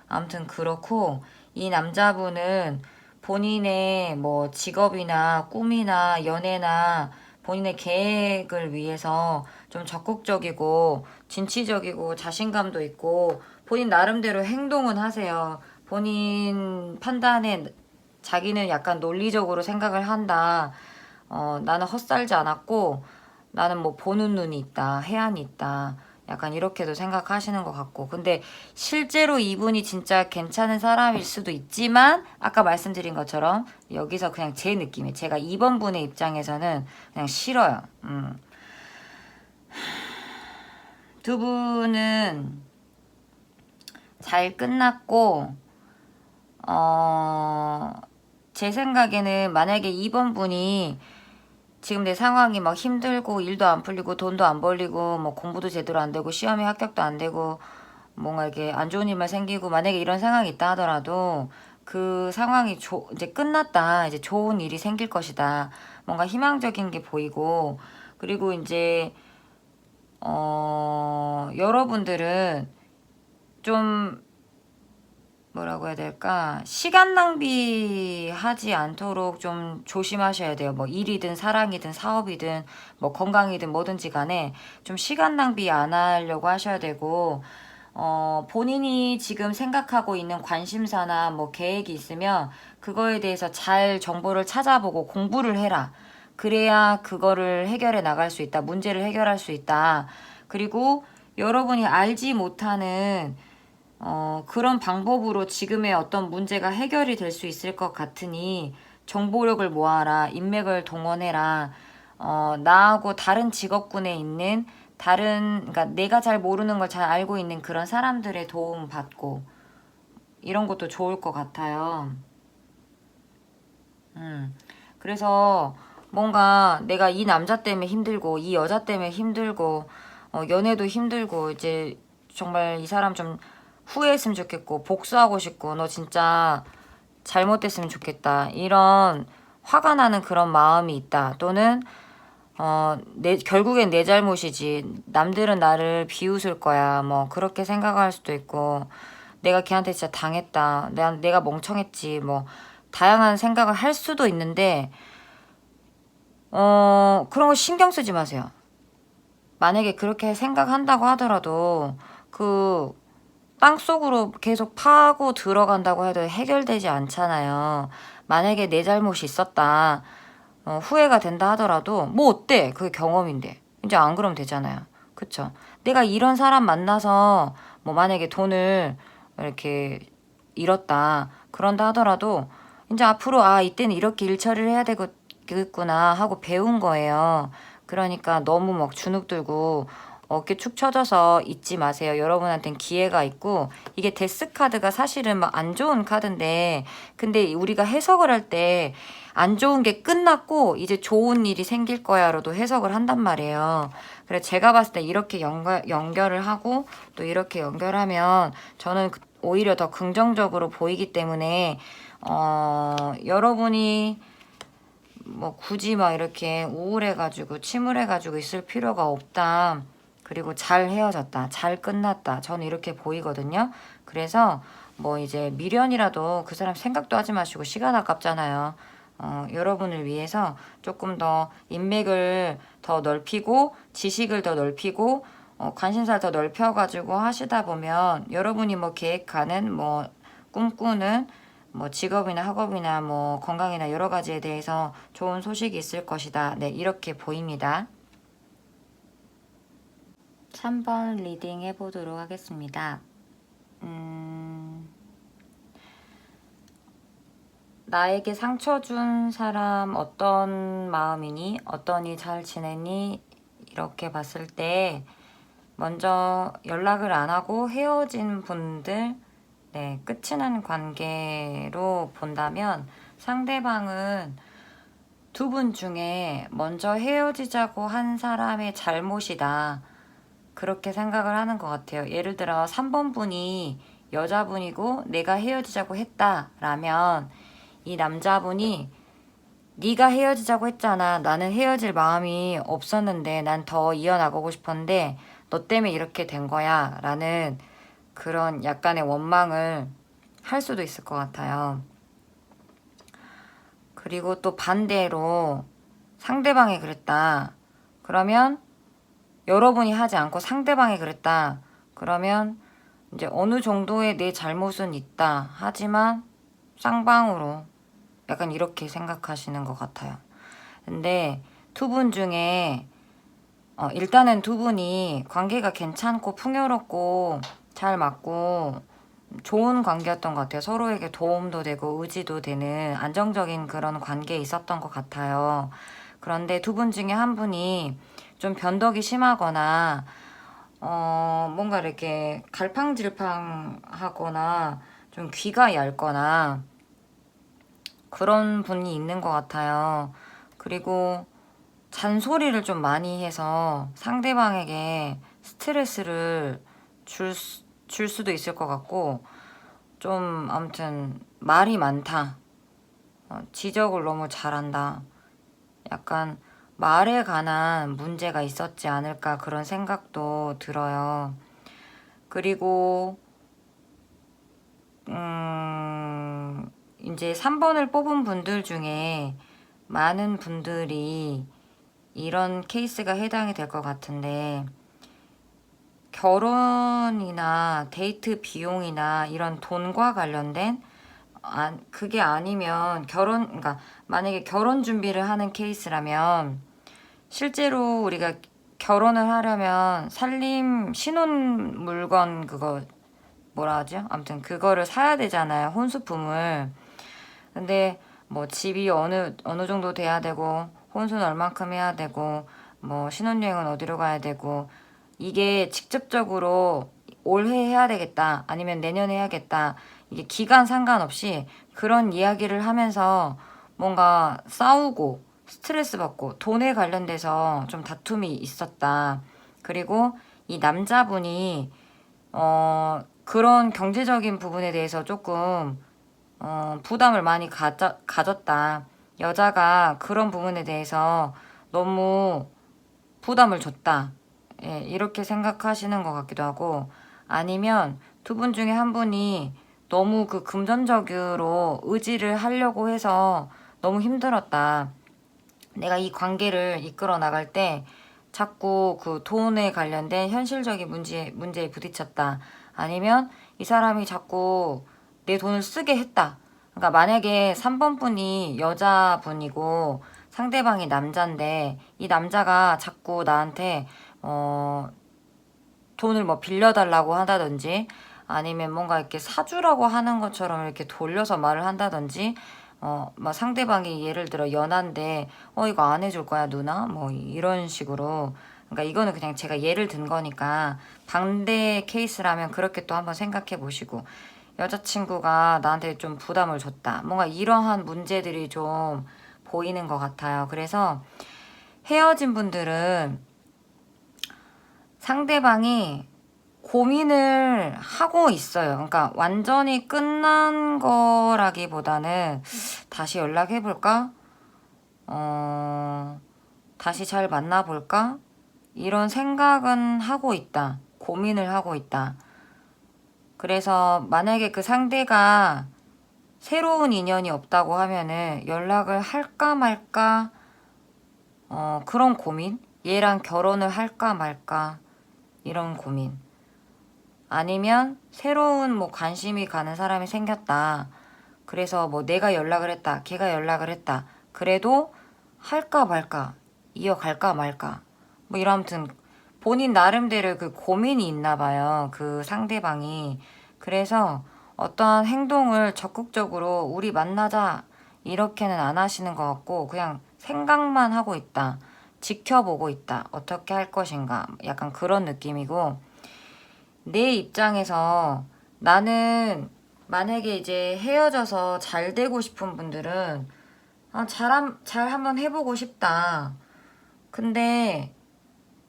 Speaker 1: 아무튼 그렇고 이 남자분은 본인의 뭐 직업이나 꿈이나 연애나 본인의 계획을 위해서 좀 적극적이고 진취적이고 자신감도 있고 본인 나름대로 행동은 하세요. 본인 판단에 자기는 약간 논리적으로 생각을 한다. 나는 헛살지 않았고 나는 뭐 보는 눈이 있다. 해안이 있다. 약간 이렇게도 생각하시는 것 같고 근데 실제로 이분이 진짜 괜찮은 사람일 수도 있지만 아까 말씀드린 것처럼 여기서 그냥 제 느낌에 제가 2번 분의 입장에서는 그냥 싫어요. 두 분은 잘 끝났고 제 생각에는 만약에 2번 분이 지금 내 상황이 막 힘들고 일도 안 풀리고 돈도 안 벌리고 뭐 공부도 제대로 안 되고 시험에 합격도 안 되고 뭔가 이렇게 안 좋은 일만 생기고 만약에 이런 상황이 있다 하더라도 그 상황이 이제 끝났다. 이제 좋은 일이 생길 것이다. 뭔가 희망적인 게 보이고 그리고 이제 여러분들은 좀 뭐라고 해야 될까? 시간 낭비하지 않도록 좀 조심하셔야 돼요. 뭐 일이든 사랑이든 사업이든 뭐 건강이든 뭐든지 간에 좀 시간 낭비 안 하려고 하셔야 되고 본인이 지금 생각하고 있는 관심사나 뭐 계획이 있으면 그거에 대해서 잘 정보를 찾아보고 공부를 해라. 그래야 그거를 해결해 나갈 수 있다. 문제를 해결할 수 있다. 그리고 여러분이 알지 못하는 그런 방법으로 지금의 어떤 문제가 해결이 될 수 있을 것 같으니 정보력을 모아라, 인맥을 동원해라. 나하고 다른 직업군에 있는 그러니까 내가 잘 모르는 걸 잘 알고 있는 그런 사람들의 도움 받고 이런 것도 좋을 것 같아요. 그래서 뭔가 내가 이 남자 때문에 힘들고 이 여자 때문에 힘들고 연애도 힘들고 이제 정말 이 사람 좀 후회했으면 좋겠고 복수하고 싶고 너 진짜 잘못됐으면 좋겠다 이런 화가 나는 그런 마음이 있다 또는 결국엔 내 잘못이지 남들은 나를 비웃을 거야 뭐 그렇게 생각할 수도 있고 내가 걔한테 진짜 당했다 내가 멍청했지 뭐 다양한 생각을 할 수도 있는데 그런 거 신경 쓰지 마세요. 만약에 그렇게 생각한다고 하더라도 그 땅속으로 계속 파고 들어간다고 해도 해결되지 않잖아요. 만약에 내 잘못이 있었다. 후회가 된다 하더라도 뭐 어때? 그게 경험인데. 이제 안 그러면 되잖아요. 그쵸? 내가 이런 사람 만나서 뭐 만약에 돈을 이렇게 잃었다. 그런다 하더라도 이제 앞으로 이때는 이렇게 일 처리를 해야 되겠구나 하고 배운 거예요. 그러니까 너무 막 주눅 들고 어깨 축 처져서 잊지 마세요. 여러분한테는 기회가 있고 이게 데스 카드가 사실은 막 안 좋은 카드인데 근데 우리가 해석을 할 때 안 좋은 게 끝났고 이제 좋은 일이 생길 거야로도 해석을 한단 말이에요. 그래서 제가 봤을 때 이렇게 연결을 하고 또 이렇게 연결하면 저는 오히려 더 긍정적으로 보이기 때문에 여러분이 뭐 굳이 막 이렇게 우울해가지고 침울해가지고 있을 필요가 없다. 그리고 잘 헤어졌다. 잘 끝났다. 저는 이렇게 보이거든요. 그래서 뭐 이제 미련이라도 그 사람 생각도 하지 마시고 시간 아깝잖아요. 여러분을 위해서 조금 더 인맥을 더 넓히고 지식을 더 넓히고 관심사를 더 넓혀가지고 하시다 보면 여러분이 뭐 계획하는 뭐 꿈꾸는 뭐 직업이나 학업이나 뭐 건강이나 여러 가지에 대해서 좋은 소식이 있을 것이다. 네, 이렇게 보입니다. 3번 리딩 해보도록 하겠습니다. 나에게 상처 준 사람 어떤 마음이니? 어떠니? 잘 지내니? 이렇게 봤을 때 먼저 연락을 안 하고 헤어진 분들 네, 끝이 난 관계로 본다면 상대방은 두 분 중에 먼저 헤어지자고 한 사람의 잘못이다. 그렇게 생각을 하는 것 같아요. 예를 들어 3번 분이 여자분이고 내가 헤어지자고 했다라면 이 남자분이 네가 헤어지자고 했잖아. 나는 헤어질 마음이 없었는데 난 더 이어나가고 싶었는데 너 때문에 이렇게 된 거야 라는 그런 약간의 원망을 할 수도 있을 것 같아요. 그리고 또 반대로 상대방이 그랬다. 그러면 여러분이 하지 않고 상대방이 그랬다. 그러면 이제 어느 정도의 내 잘못은 있다. 하지만 쌍방으로 약간 이렇게 생각하시는 것 같아요. 근데 두 분 중에 일단은 두 분이 관계가 괜찮고 풍요롭고 잘 맞고 좋은 관계였던 것 같아요. 서로에게 도움도 되고 의지도 되는 안정적인 그런 관계에 있었던 것 같아요. 그런데 두 분 중에 한 분이 좀 변덕이 심하거나 뭔가 이렇게 갈팡질팡하거나 좀 귀가 얇거나 그런 분이 있는 것 같아요. 그리고 잔소리를 좀 많이 해서 상대방에게 스트레스를 줄 수도 있을 것 같고, 좀 아무튼 말이 많다. 지적을 너무 잘한다. 약간 말에 관한 문제가 있었지 않을까 그런 생각도 들어요. 그리고 이제 3번을 뽑은 분들 중에 많은 분들이 이런 케이스가 해당이 될 것 같은데, 결혼이나 데이트 비용이나 이런 돈과 관련된 그게 아니면 그러니까 만약에 결혼 준비를 하는 케이스라면 실제로 우리가 결혼을 하려면 살림 신혼 물건 그거 뭐라 하죠? 아무튼 그거를 사야 되잖아요. 혼수품을. 근데 뭐 집이 어느 정도 돼야 되고 혼수는 얼만큼 해야 되고 뭐 신혼여행은 어디로 가야 되고 이게 직접적으로 올해 해야 되겠다 아니면 내년에 해야겠다 이게 기간 상관없이 그런 이야기를 하면서 뭔가 싸우고 스트레스 받고 돈에 관련돼서 좀 다툼이 있었다. 그리고 이 남자분이 그런 경제적인 부분에 대해서 조금 부담을 많이 가졌다. 여자가 그런 부분에 대해서 너무 부담을 줬다. 예, 이렇게 생각하시는 것 같기도 하고, 아니면 두 분 중에 한 분이 너무 그 금전적으로 의지를 하려고 해서 너무 힘들었다. 내가 이 관계를 이끌어 나갈 때 자꾸 그 돈에 관련된 현실적인 문제에 부딪혔다. 아니면 이 사람이 자꾸 내 돈을 쓰게 했다. 그러니까 만약에 3번 분이 여자분이고 상대방이 남자인데 이 남자가 자꾸 나한테 돈을 뭐 빌려달라고 한다든지 아니면 뭔가 이렇게 사주라고 하는 것처럼 이렇게 돌려서 말을 한다든지 막 상대방이 예를 들어 연한데 이거 안 해줄 거야 누나 뭐 이런 식으로 그러니까 이거는 그냥 제가 예를 든 거니까 반대 케이스라면 그렇게 또 한번 생각해 보시고 여자친구가 나한테 좀 부담을 줬다 뭔가 이러한 문제들이 좀 보이는 것 같아요. 그래서 헤어진 분들은 상대방이 고민을 하고 있어요. 그러니까 완전히 끝난 거라기보다는 다시 연락해볼까? 다시 잘 만나볼까? 이런 생각은 하고 있다. 고민을 하고 있다. 그래서 만약에 그 상대가 새로운 인연이 없다고 하면은 연락을 할까 말까? 그런 고민? 얘랑 결혼을 할까 말까? 이런 고민. 아니면 새로운 뭐 관심이 가는 사람이 생겼다. 그래서 뭐 내가 연락을 했다. 걔가 연락을 했다. 그래도 할까 말까. 이어갈까 말까. 뭐 이런 아무튼 본인 나름대로 그 고민이 있나 봐요. 그 상대방이. 그래서 어떠한 행동을 적극적으로 우리 만나자 이렇게는 안 하시는 것 같고 그냥 생각만 하고 있다. 지켜보고 있다. 어떻게 할 것인가. 약간 그런 느낌이고 내 입장에서 나는 만약에 이제 헤어져서 잘 되고 싶은 분들은 잘 한번 해보고 싶다. 근데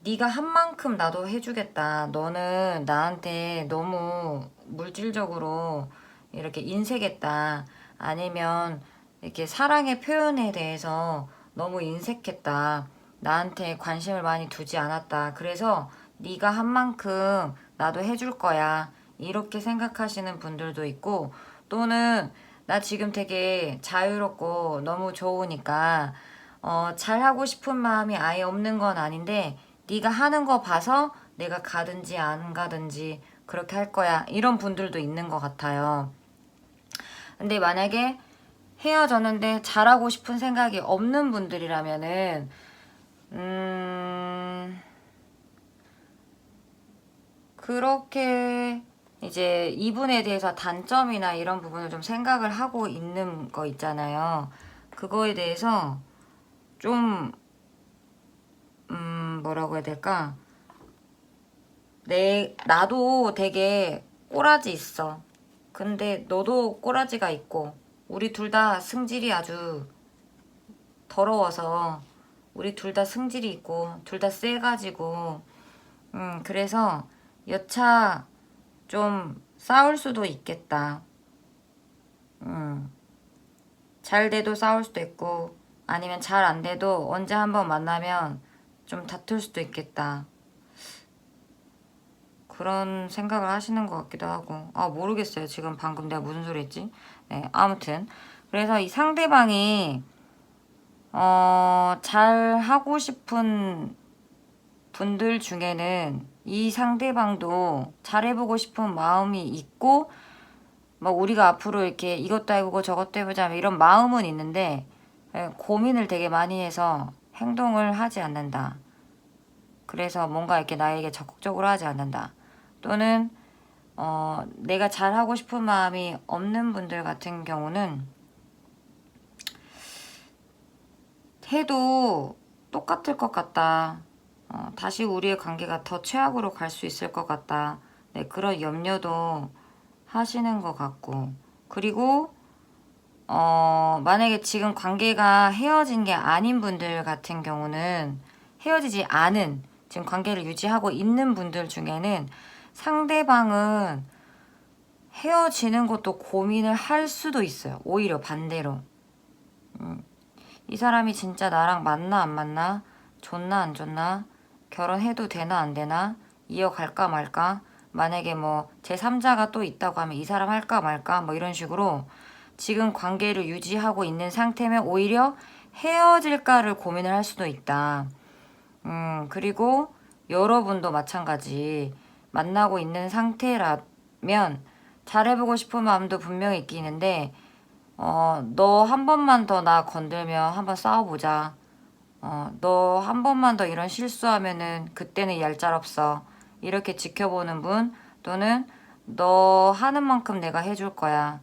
Speaker 1: 네가 한 만큼 나도 해주겠다. 너는 나한테 너무 물질적으로 이렇게 인색했다. 아니면 이렇게 사랑의 표현에 대해서 너무 인색했다. 나한테 관심을 많이 두지 않았다. 그래서 네가 한 만큼 나도 해줄 거야. 이렇게 생각하시는 분들도 있고, 또는 나 지금 되게 자유롭고 너무 좋으니까 잘하고 싶은 마음이 아예 없는 건 아닌데 네가 하는 거 봐서 내가 가든지 안 가든지 그렇게 할 거야. 이런 분들도 있는 것 같아요. 근데 만약에 헤어졌는데 잘하고 싶은 생각이 없는 분들이라면은 그렇게 이제 이분에 대해서 단점이나 이런 부분을 좀 생각을 하고 있는 거 있잖아요. 그거에 대해서 좀 뭐라고 해야 될까? 나도 되게 꼬라지 있어. 근데 너도 꼬라지가 있고, 우리 둘 다 승질이 아주 더러워서, 우리 둘 다 승질이 있고, 둘 다 세가지고, 그래서 여차 좀 싸울 수도 있겠다. 잘 돼도 싸울 수도 있고, 아니면 잘 안 돼도 언제 한번 만나면 좀 다툴 수도 있겠다. 그런 생각을 하시는 것 같기도 하고. 모르겠어요. 지금 방금 내가 무슨 소리 했지? 네, 아무튼. 그래서 이 상대방이, 잘 하고 싶은 분들 중에는 이 상대방도 잘해보고 싶은 마음이 있고, 뭐 우리가 앞으로 이렇게 이것도 해보고 저것도 해보자 이런 마음은 있는데, 고민을 되게 많이 해서 행동을 하지 않는다. 그래서 뭔가 이렇게 나에게 적극적으로 하지 않는다. 또는 내가 잘하고 싶은 마음이 없는 분들 같은 경우는 해도 똑같을 것 같다. 다시 우리의 관계가 더 최악으로 갈 수 있을 것 같다. 네, 그런 염려도 하시는 것 같고. 그리고 만약에 지금 관계가 헤어진 게 아닌 분들 같은 경우는 헤어지지 않은 지금 관계를 유지하고 있는 분들 중에는 상대방은 헤어지는 것도 고민을 할 수도 있어요. 오히려 반대로. 이 사람이 진짜 나랑 맞나 안 맞나? 좋나 안 좋나? 결혼해도 되나 안 되나? 이어갈까 말까? 만약에 뭐 제3자가 또 있다고 하면 이 사람 할까 말까? 뭐 이런 식으로 지금 관계를 유지하고 있는 상태면 오히려 헤어질까를 고민을 할 수도 있다. 그리고 여러분도 마찬가지. 만나고 있는 상태라면 잘해보고 싶은 마음도 분명히 있긴 있는데, 너 한 번만 더 나 건들면 한번 싸워보자. 너 한 번만 더 이런 실수하면은 그때는 얄짤없어. 이렇게 지켜보는 분, 또는 너 하는 만큼 내가 해줄 거야.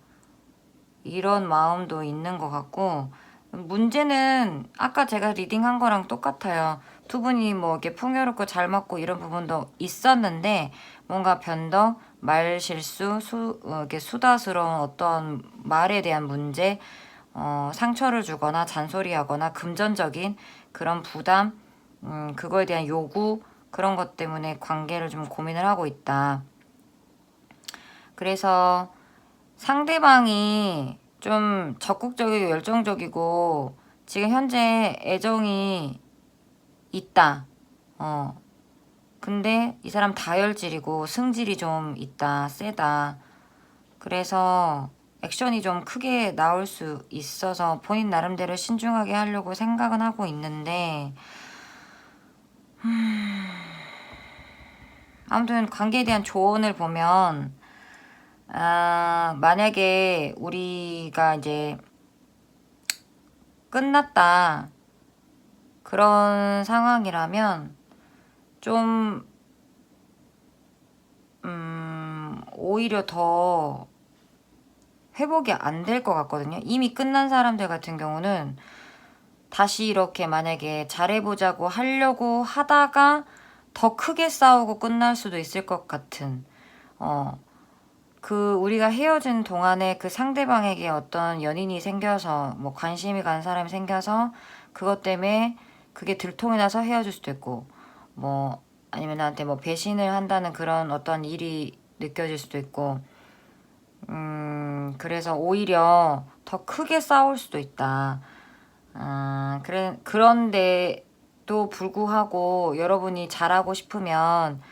Speaker 1: 이런 마음도 있는 것 같고, 문제는 아까 제가 리딩한 거랑 똑같아요. 두 분이 뭐 이렇게 풍요롭고 잘 맞고 이런 부분도 있었는데, 뭔가 변덕, 말 실수, 이렇게 수다스러운 어떤 말에 대한 문제, 상처를 주거나 잔소리하거나 금전적인 그런 부담, 그거에 대한 요구, 그런 것 때문에 관계를 좀 고민을 하고 있다. 그래서 상대방이 좀 적극적이고 열정적이고 지금 현재 애정이 있다. 근데 이 사람 다혈질이고 승질이 좀 있다. 세다. 그래서 액션이 좀 크게 나올 수 있어서 본인 나름대로 신중하게 하려고 생각은 하고 있는데 아무튼 관계에 대한 조언을 보면 만약에 우리가 이제 끝났다 그런 상황이라면 좀 오히려 더 회복이 안 될 것 같거든요. 이미 끝난 사람들 같은 경우는 다시 이렇게 만약에 잘해보자고 하려고 하다가 더 크게 싸우고 끝날 수도 있을 것 같은 그 우리가 헤어진 동안에 그 상대방에게 어떤 연인이 생겨서 뭐 관심이 가는 사람이 생겨서 그것 때문에 그게 들통이 나서 헤어질 수도 있고 뭐 아니면 나한테 뭐 배신을 한다는 그런 어떤 일이 느껴질 수도 있고 그래서 오히려 더 크게 싸울 수도 있다. 그런데도 불구하고 여러분이 잘하고 싶으면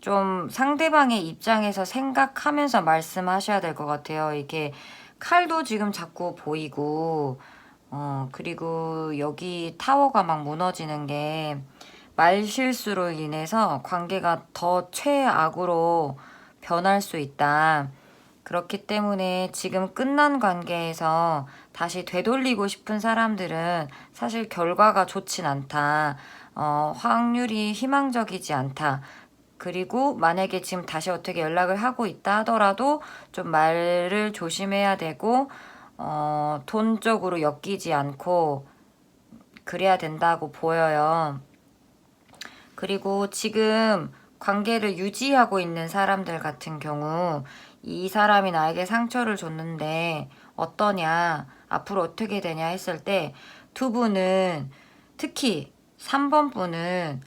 Speaker 1: 좀 상대방의 입장에서 생각하면서 말씀하셔야 될 것 같아요. 이게 칼도 지금 자꾸 보이고, 그리고 여기 타워가 막 무너지는 게 말실수로 인해서 관계가 더 최악으로 변할 수 있다. 그렇기 때문에 지금 끝난 관계에서 다시 되돌리고 싶은 사람들은 사실 결과가 좋진 않다. 확률이 희망적이지 않다. 그리고 만약에 지금 다시 어떻게 연락을 하고 있다 하더라도 좀 말을 조심해야 되고, 돈적으로 엮이지 않고 그래야 된다고 보여요. 그리고 지금 관계를 유지하고 있는 사람들 같은 경우 이 사람이 나에게 상처를 줬는데 어떠냐, 앞으로 어떻게 되냐 했을 때 두 분은 특히 3번 분은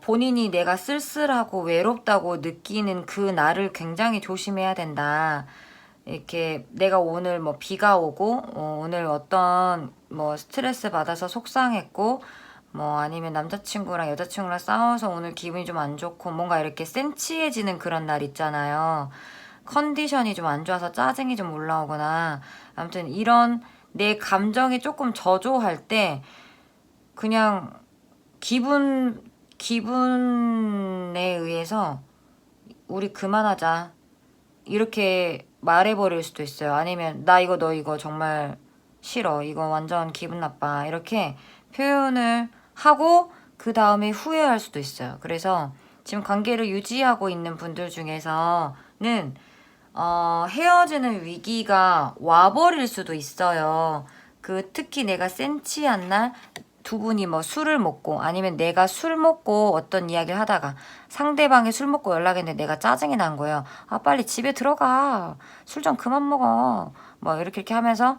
Speaker 1: 본인이 내가 쓸쓸하고 외롭다고 느끼는 그 날을 굉장히 조심해야 된다. 이렇게 내가 오늘 뭐 비가 오고 오늘 어떤 뭐 스트레스 받아서 속상했고 뭐 아니면 남자친구랑 여자친구랑 싸워서 오늘 기분이 좀 안 좋고 뭔가 이렇게 센치해지는 그런 날 있잖아요. 컨디션이 좀 안 좋아서 짜증이 좀 올라오거나 아무튼 이런 내 감정이 조금 저조할 때 그냥 기분에 의해서 우리 그만하자 이렇게 말해버릴 수도 있어요. 아니면 나 이거 너 이거 정말 싫어. 이거 완전 기분 나빠. 이렇게 표현을 하고 그 다음에 후회할 수도 있어요. 그래서 지금 관계를 유지하고 있는 분들 중에서는 헤어지는 위기가 와버릴 수도 있어요. 그 특히 내가 센치한 날 두 분이 뭐 술을 먹고 아니면 내가 술 먹고 어떤 이야기를 하다가 상대방이 술 먹고 연락했는데 내가 짜증이 난 거예요. 아 빨리 집에 들어가. 술 좀 그만 먹어. 뭐 이렇게 하면서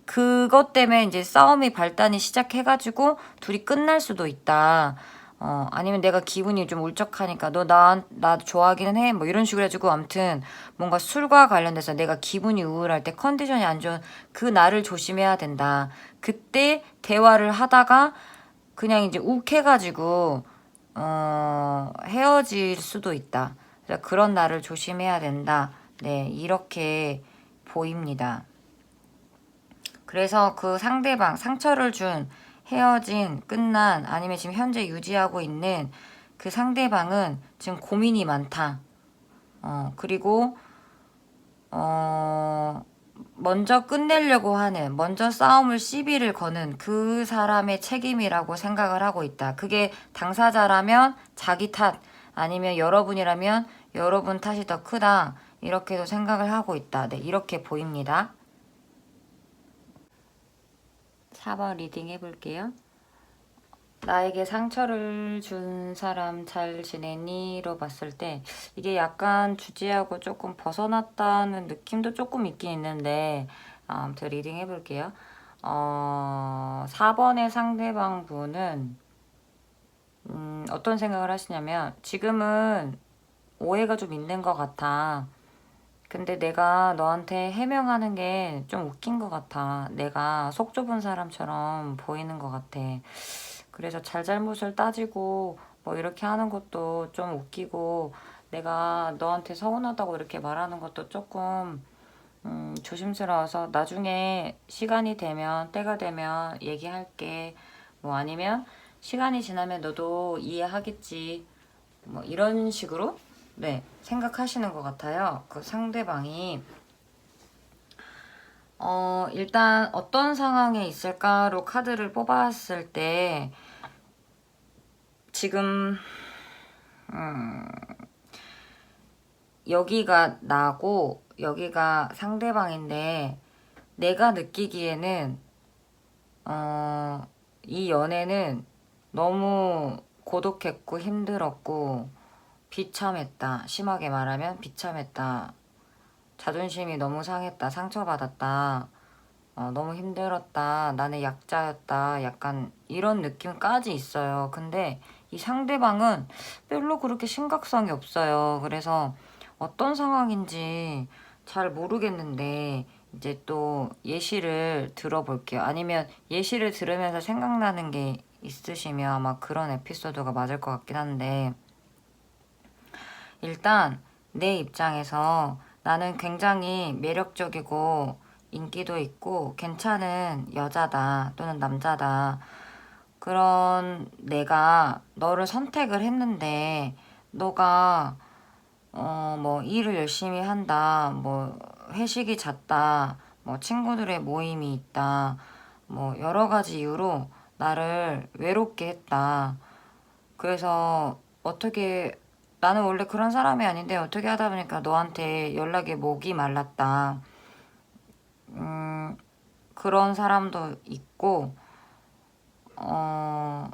Speaker 1: 그것 때문에 이제 싸움이 발단이 시작해가지고 둘이 끝날 수도 있다. 아니면 내가 기분이 좀 울적하니까 너 나 좋아하기는 해. 뭐 이런 식으로 해가지고 아무튼 뭔가 술과 관련돼서 내가 기분이 우울할 때 컨디션이 안 좋은 그 날을 조심해야 된다. 그때 대화를 하다가 그냥 이제 욱해가지고, 헤어질 수도 있다. 그래서 그런 날을 조심해야 된다. 네, 이렇게 보입니다. 그래서 그 상대방, 상처를 준, 헤어진, 끝난, 아니면 지금 현재 유지하고 있는 그 상대방은 지금 고민이 많다. 그리고, 먼저 끝내려고 하는, 먼저 싸움을 시비를 거는 그 사람의 책임이라고 생각을 하고 있다. 그게 당사자라면 자기 탓, 아니면 여러분이라면 여러분 탓이 더 크다. 이렇게도 생각을 하고 있다. 네, 이렇게 보입니다. 4번 리딩 해볼게요. 나에게 상처를 준 사람 잘 지내니?로 봤을 때 이게 약간 주제하고 조금 벗어났다는 느낌도 조금 있긴 있는데 아무튼 리딩 해볼게요. 4번의 상대방 분은 어떤 생각을 하시냐면 지금은 오해가 좀 있는 것 같아. 근데 내가 너한테 해명하는 게 좀 웃긴 것 같아. 내가 속 좁은 사람처럼 보이는 것 같아. 그래서 잘잘못을 따지고 뭐 이렇게 하는 것도 좀 웃기고 내가 너한테 서운하다고 이렇게 말하는 것도 조금 조심스러워서 나중에 시간이 되면 때가 되면 얘기할게. 뭐 아니면 시간이 지나면 너도 이해하겠지. 뭐 이런 식으로 네 생각하시는 것 같아요. 그 상대방이 일단 어떤 상황에 있을까로 카드를 뽑았을 때 지금 여기가 나고 여기가 상대방인데 내가 느끼기에는 이 연애는 너무 고독했고 힘들었고 비참했다. 심하게 말하면 비참했다. 자존심이 너무 상했다. 상처받았다. 너무 힘들었다. 나는 약자였다. 약간 이런 느낌까지 있어요. 근데 이 상대방은 별로 그렇게 심각성이 없어요. 그래서 어떤 상황인지 잘 모르겠는데 이제 또 예시를 들어볼게요. 아니면 예시를 들으면서 생각나는 게 있으시면 아마 그런 에피소드가 맞을 것 같긴 한데, 일단 내 입장에서 나는 굉장히 매력적이고 인기도 있고 괜찮은 여자다 또는 남자다. 그런 내가 너를 선택을 했는데 너가 뭐 일을 열심히 한다, 뭐 회식이 잦다, 뭐 친구들의 모임이 있다, 뭐 여러 가지 이유로 나를 외롭게 했다. 그래서 어떻게, 나는 원래 그런 사람이 아닌데 어떻게 하다 보니까 너한테 연락에 목이 말랐다. 그런 사람도 있고, 어,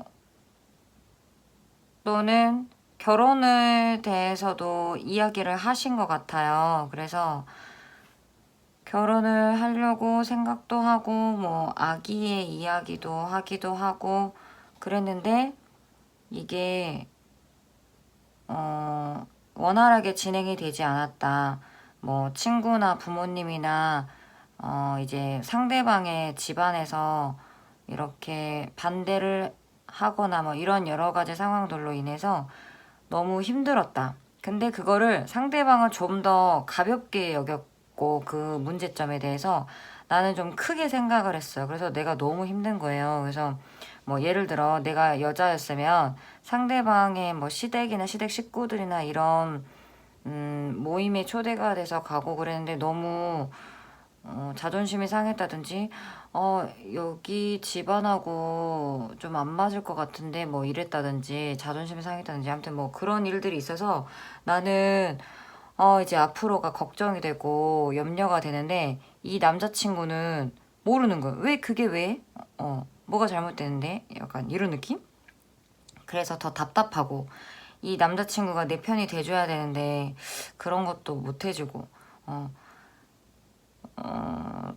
Speaker 1: 또는 결혼에 대해서도 이야기를 하신 것 같아요. 그래서 결혼을 하려고 생각도 하고, 뭐, 아기의 이야기도 하기도 하고, 그랬는데, 이게, 원활하게 진행이 되지 않았다. 뭐, 친구나 부모님이나, 이제 상대방의 집안에서 이렇게 반대를 하거나 뭐 이런 여러 가지 상황들로 인해서 너무 힘들었다. 근데 그거를 상대방은 좀 더 가볍게 여겼고 그 문제점에 대해서 나는 좀 크게 생각을 했어요. 그래서 내가 너무 힘든 거예요. 그래서 뭐 예를 들어 내가 여자였으면 상대방의 뭐 시댁이나 시댁 식구들이나 이런 모임에 초대가 돼서 가고 그랬는데 너무 자존심이 상했다든지, 여기 집안하고 좀 안 맞을 것 같은데, 뭐 이랬다든지, 자존심이 상했다든지, 아무튼 뭐 그런 일들이 있어서 나는, 이제 앞으로가 걱정이 되고 염려가 되는데, 이 남자친구는 모르는 거예요. 왜, 그게 왜? 뭐가 잘못됐는데? 약간 이런 느낌? 그래서 더 답답하고, 이 남자친구가 내 편이 돼줘야 되는데, 그런 것도 못 해주고, 어,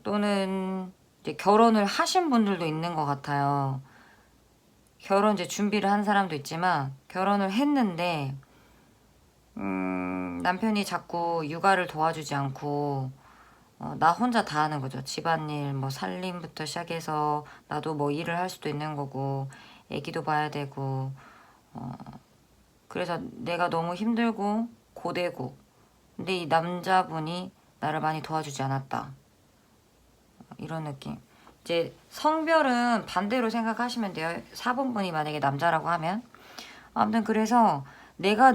Speaker 1: 또는 이제 결혼을 하신 분들도 있는 것 같아요. 결혼 이제 준비를 한 사람도 있지만 결혼을 했는데 남편이 자꾸 육아를 도와주지 않고 나 혼자 다 하는 거죠. 집안일, 뭐 살림부터 시작해서 나도 뭐 일을 할 수도 있는 거고 애기도 봐야 되고 그래서 내가 너무 힘들고 고되고 근데 이 남자분이 나를 많이 도와주지 않았다. 이런 느낌. 이제 성별은 반대로 생각하시면 돼요. 4번 분이 만약에 남자라고 하면. 아무튼 그래서 내가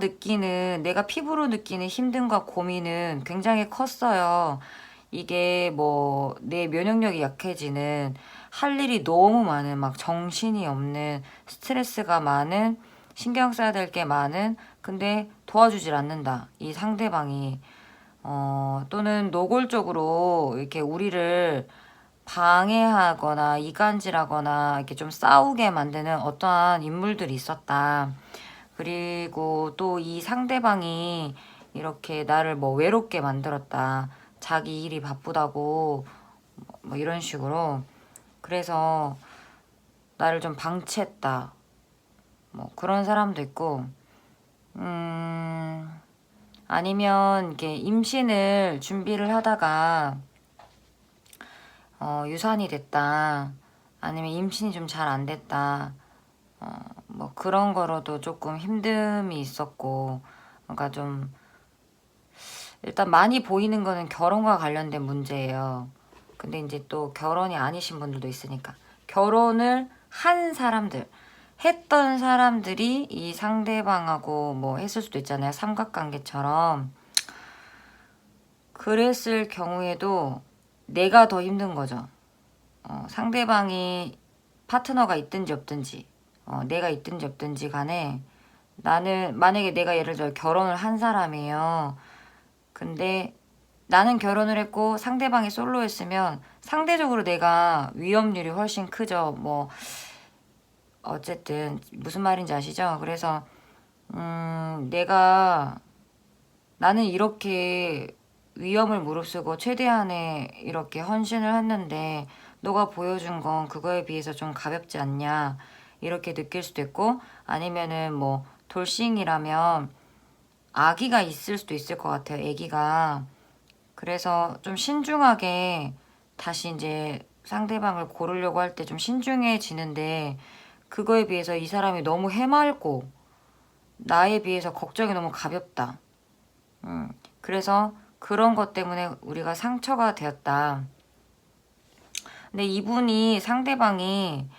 Speaker 1: 피부로 느끼는 힘듦과 고민은 굉장히 컸어요. 이게 뭐 내 면역력이 약해지는, 할 일이 너무 많은, 막 정신이 없는, 스트레스가 많은, 신경 써야 될 게 많은, 근데 도와주질 않는다. 이 상대방이. 또는 노골적으로 이렇게 우리를 방해하거나 이간질하거나 이렇게 좀 싸우게 만드는 어떠한 인물들이 있었다. 그리고 또 이 상대방이 이렇게 나를 뭐 외롭게 만들었다. 자기 일이 바쁘다고 뭐 이런 식으로. 그래서 나를 좀 방치했다. 뭐 그런 사람도 있고, 아니면 이게 임신을 준비를 하다가 유산이 됐다. 아니면 임신이 좀 잘 안 됐다. 뭐 그런 거로도 조금 힘듦이 있었고, 그러니까 좀 일단 많이 보이는 거는 결혼과 관련된 문제예요. 근데 이제 또 결혼이 아니신 분들도 있으니까 결혼을 한 사람들, 했던 사람들이 이 상대방하고 뭐 했을 수도 있잖아요. 삼각관계처럼. 그랬을 경우에도 내가 더 힘든 거죠. 상대방이 파트너가 있든지 없든지, 내가 있든지 없든지 간에 나는, 만약에 내가 예를 들어 결혼을 한 사람이에요. 근데 나는 결혼을 했고 상대방이 솔로였으면 상대적으로 내가 위험률이 훨씬 크죠. 뭐 어쨌든 무슨 말인지 아시죠? 그래서 나는 이렇게 위험을 무릅쓰고 최대한의 이렇게 헌신을 했는데 너가 보여준 건 그거에 비해서 좀 가볍지 않냐 이렇게 느낄 수도 있고, 아니면은 뭐 돌싱이라면 아기가 있을 수도 있을 것 같아요. 아기가. 그래서 좀 신중하게 다시 이제 상대방을 고르려고 할 때 좀 신중해지는데, 그거에 비해서 이 사람이 너무 해맑고 나에 비해서 걱정이 너무 가볍다. 그래서 그런 것 때문에 우리가 상처가 되었다. 근데 이분이 상대방이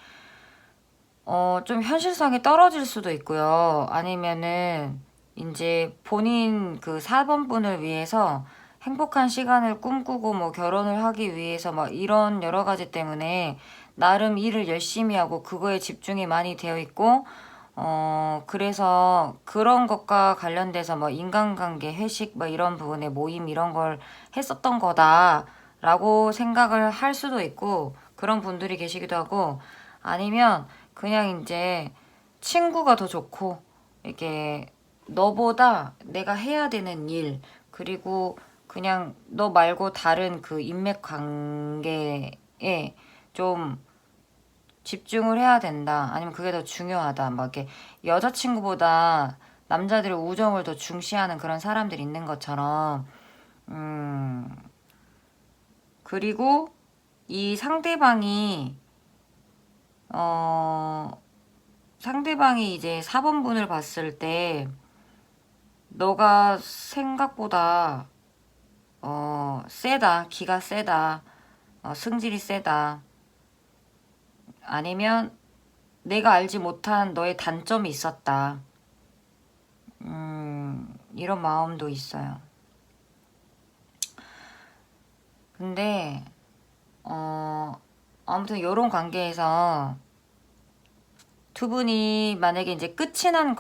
Speaker 1: 좀 현실성이 떨어질 수도 있고요. 아니면은 이제 본인 그 4번 분을 위해서 행복한 시간을 꿈꾸고 뭐 결혼을 하기 위해서 막 이런 여러 가지 때문에 나름 일을 열심히 하고 그거에 집중이 많이 되어 있고, 그래서 그런 것과 관련돼서 뭐 인간관계, 회식 뭐 이런 부분에 모임 이런 걸 했었던 거다라고 생각을 할 수도 있고, 그런 분들이 계시기도 하고, 아니면 그냥 이제 친구가 더 좋고, 이렇게 너보다 내가 해야 되는 일, 그리고 그냥 너 말고 다른 그 인맥 관계에 좀 집중을 해야 된다. 아니면 그게 더 중요하다. 막 이렇게 여자친구보다 남자들의 우정을 더 중시하는 그런 사람들이 있는 것처럼, 음, 그리고 이 어, 상대방이 이제 4번분을 봤을 때, 너가 생각보다, 세다. 기가 세다. 승질이 세다. 아니면 내가 알지 못한 너의 단점이 있었다. 이런 마음도 있어요. 근데, 아무튼 이런 관계에서 두 분이 만약에 이제 끝이 난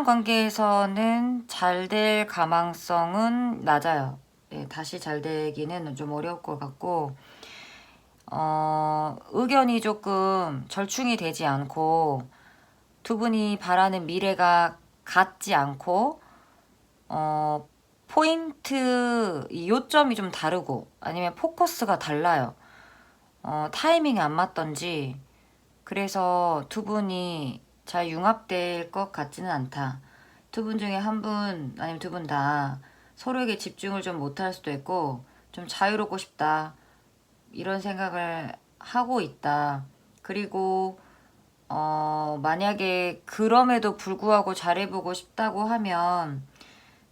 Speaker 1: 관계에서는 잘 될 가망성은 낮아요. 네, 다시 잘 되기는 좀 어려울 것 같고, 의견이 조금 절충이 되지 않고, 두 분이 바라는 미래가 같지 않고, 포인트, 이 요점이 좀 다르고, 아니면 포커스가 달라요. 타이밍이 안 맞던지, 그래서 두 분이 잘 융합될 것 같지는 않다. 두 분 중에 한 분, 아니면 두 분 다 서로에게 집중을 좀 못할 수도 있고, 좀 자유롭고 싶다. 이런 생각을 하고 있다. 그리고, 만약에 그럼에도 불구하고 잘해보고 싶다고 하면,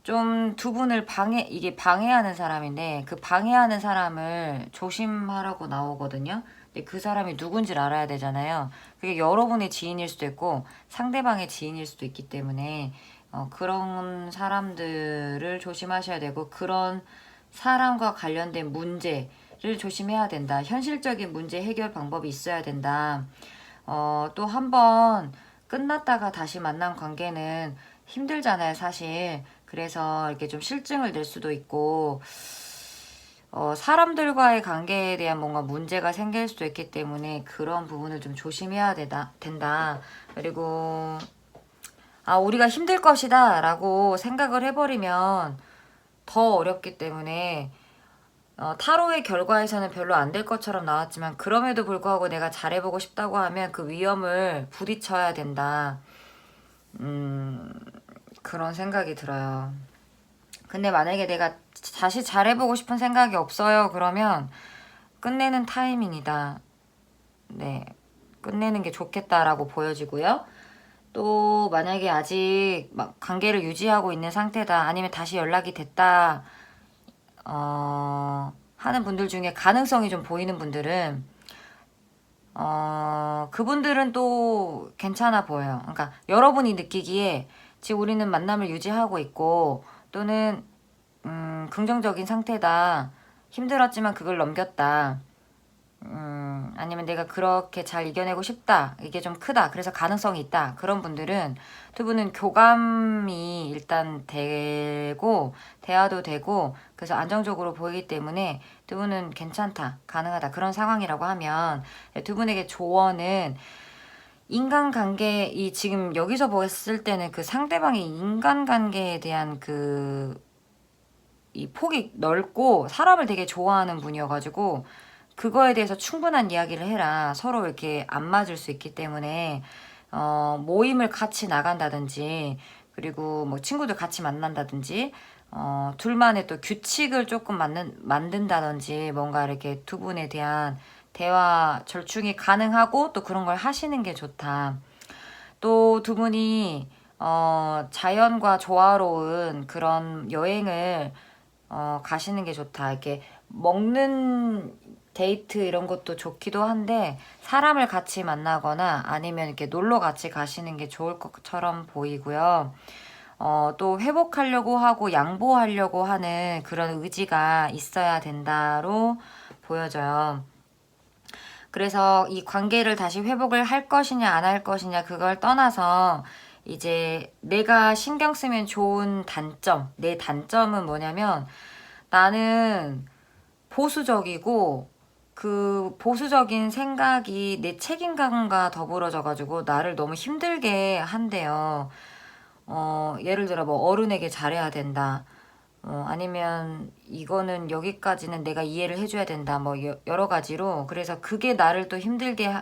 Speaker 1: 좀 두 분을 이게 방해하는 사람인데, 그 방해하는 사람을 조심하라고 나오거든요. 근데 그 사람이 누군지를 알아야 되잖아요. 그게 여러분의 지인일 수도 있고, 상대방의 지인일 수도 있기 때문에, 그런 사람들을 조심하셔야 되고, 그런 사람과 관련된 문제를 조심해야 된다. 현실적인 문제 해결 방법이 있어야 된다. 또 한 번 끝났다가 다시 만난 관계는 힘들잖아요, 사실. 그래서 이렇게 좀 실증을 낼 수도 있고, 사람들과의 관계에 대한 뭔가 문제가 생길 수도 있기 때문에 그런 부분을 좀 조심해야 된다. 그리고, 우리가 힘들 것이다 라고 생각을 해버리면 더 어렵기 때문에, 타로의 결과에서는 별로 안 될 것처럼 나왔지만, 그럼에도 불구하고 내가 잘해보고 싶다고 하면 그 위험을 부딪혀야 된다. 그런 생각이 들어요. 근데 만약에 내가 다시 잘해보고 싶은 생각이 없어요. 그러면 끝내는 타이밍이다. 네. 끝내는 게 좋겠다라고 보여지고요. 또 만약에 아직 막 관계를 유지하고 있는 상태다. 아니면 다시 연락이 됐다. 하는 분들 중에 가능성이 좀 보이는 분들은, 그분들은 또 괜찮아 보여요. 그러니까 여러분이 느끼기에 지금 우리는 만남을 유지하고 있고, 또는 긍정적인 상태다. 힘들었지만 그걸 넘겼다. 아니면 내가 그렇게 잘 이겨내고 싶다. 이게 좀 크다. 그래서 가능성이 있다. 그런 분들은 두 분은 교감이 일단 되고, 대화도 되고, 그래서 안정적으로 보이기 때문에 두 분은 괜찮다. 가능하다. 그런 상황이라고 하면 두 분에게 조언은 인간관계, 이 지금 여기서 보았을 때는 그 상대방의 인간관계에 대한 이 폭이 넓고 사람을 되게 좋아하는 분이어가지고 그거에 대해서 충분한 이야기를 해라. 서로 이렇게 안 맞을 수 있기 때문에 모임을 같이 나간다든지 그리고 뭐 친구들 같이 만난다든지 둘만의 또 규칙을 조금 만든다든지 뭔가 이렇게 두 분에 대한 대화 절충이 가능하고 또 그런 걸 하시는 게 좋다. 또 두 분이 자연과 조화로운 그런 여행을 가시는 게 좋다. 이렇게 먹는 데이트 이런 것도 좋기도 한데 사람을 같이 만나거나 아니면 이렇게 놀러 같이 가시는 게 좋을 것처럼 보이고요. 또 회복하려고 하고 양보하려고 하는 그런 의지가 있어야 된다로 보여져요. 그래서 이 관계를 다시 회복을 할 것이냐 안 할 것이냐 그걸 떠나서 이제 내가 신경 쓰면 좋은 단점, 내 단점은 뭐냐면 나는 보수적이고 그 보수적인 생각이 내 책임감과 더불어져 가지고 나를 너무 힘들게 한대요. 예를 들어 뭐 어른에게 잘해야 된다. 아니면 이거는 여기까지는 내가 이해를 해줘야 된다. 뭐 여러 가지로. 그래서 그게 나를 또 힘들게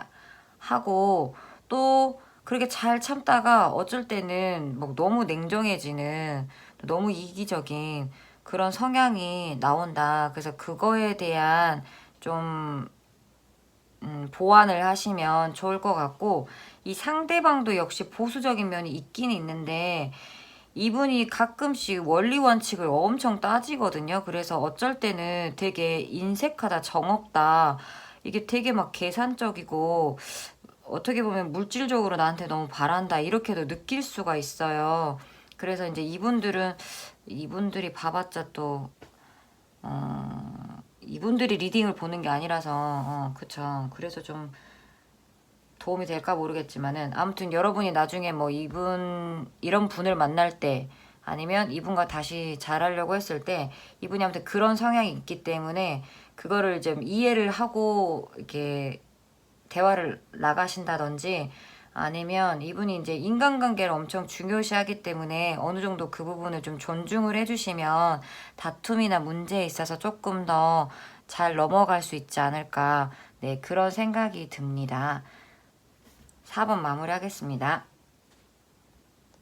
Speaker 1: 하고 또 그렇게 잘 참다가 어쩔 때는 뭐 너무 냉정해지는 너무 이기적인 그런 성향이 나온다. 그래서 그거에 대한 좀 보완을 하시면 좋을 것 같고 이 상대방도 역시 보수적인 면이 있긴 있는데 이분이 가끔씩 원리 원칙을 엄청 따지거든요. 그래서 어쩔 때는 되게 인색하다, 정없다. 이게 되게 막 계산적이고 어떻게 보면 물질적으로 나한테 너무 바란다. 이렇게도 느낄 수가 있어요. 그래서 이제 이분들이 봐봤자 또 이분들이 리딩을 보는 게 아니라서 그쵸. 그래서 좀 도움이 될까 모르겠지만은 아무튼 여러분이 나중에 뭐 이런 분을 만날 때 아니면 이분과 다시 잘하려고 했을 때 이분이 아무튼 그런 성향이 있기 때문에 그거를 좀 이해를 하고 이렇게 대화를 나가신다든지 아니면 이분이 이제 인간관계를 엄청 중요시하기 때문에 어느 정도 그 부분을 좀 존중을 해주시면 다툼이나 문제에 있어서 조금 더 잘 넘어갈 수 있지 않을까. 네, 그런 생각이 듭니다. 4번 마무리하겠습니다.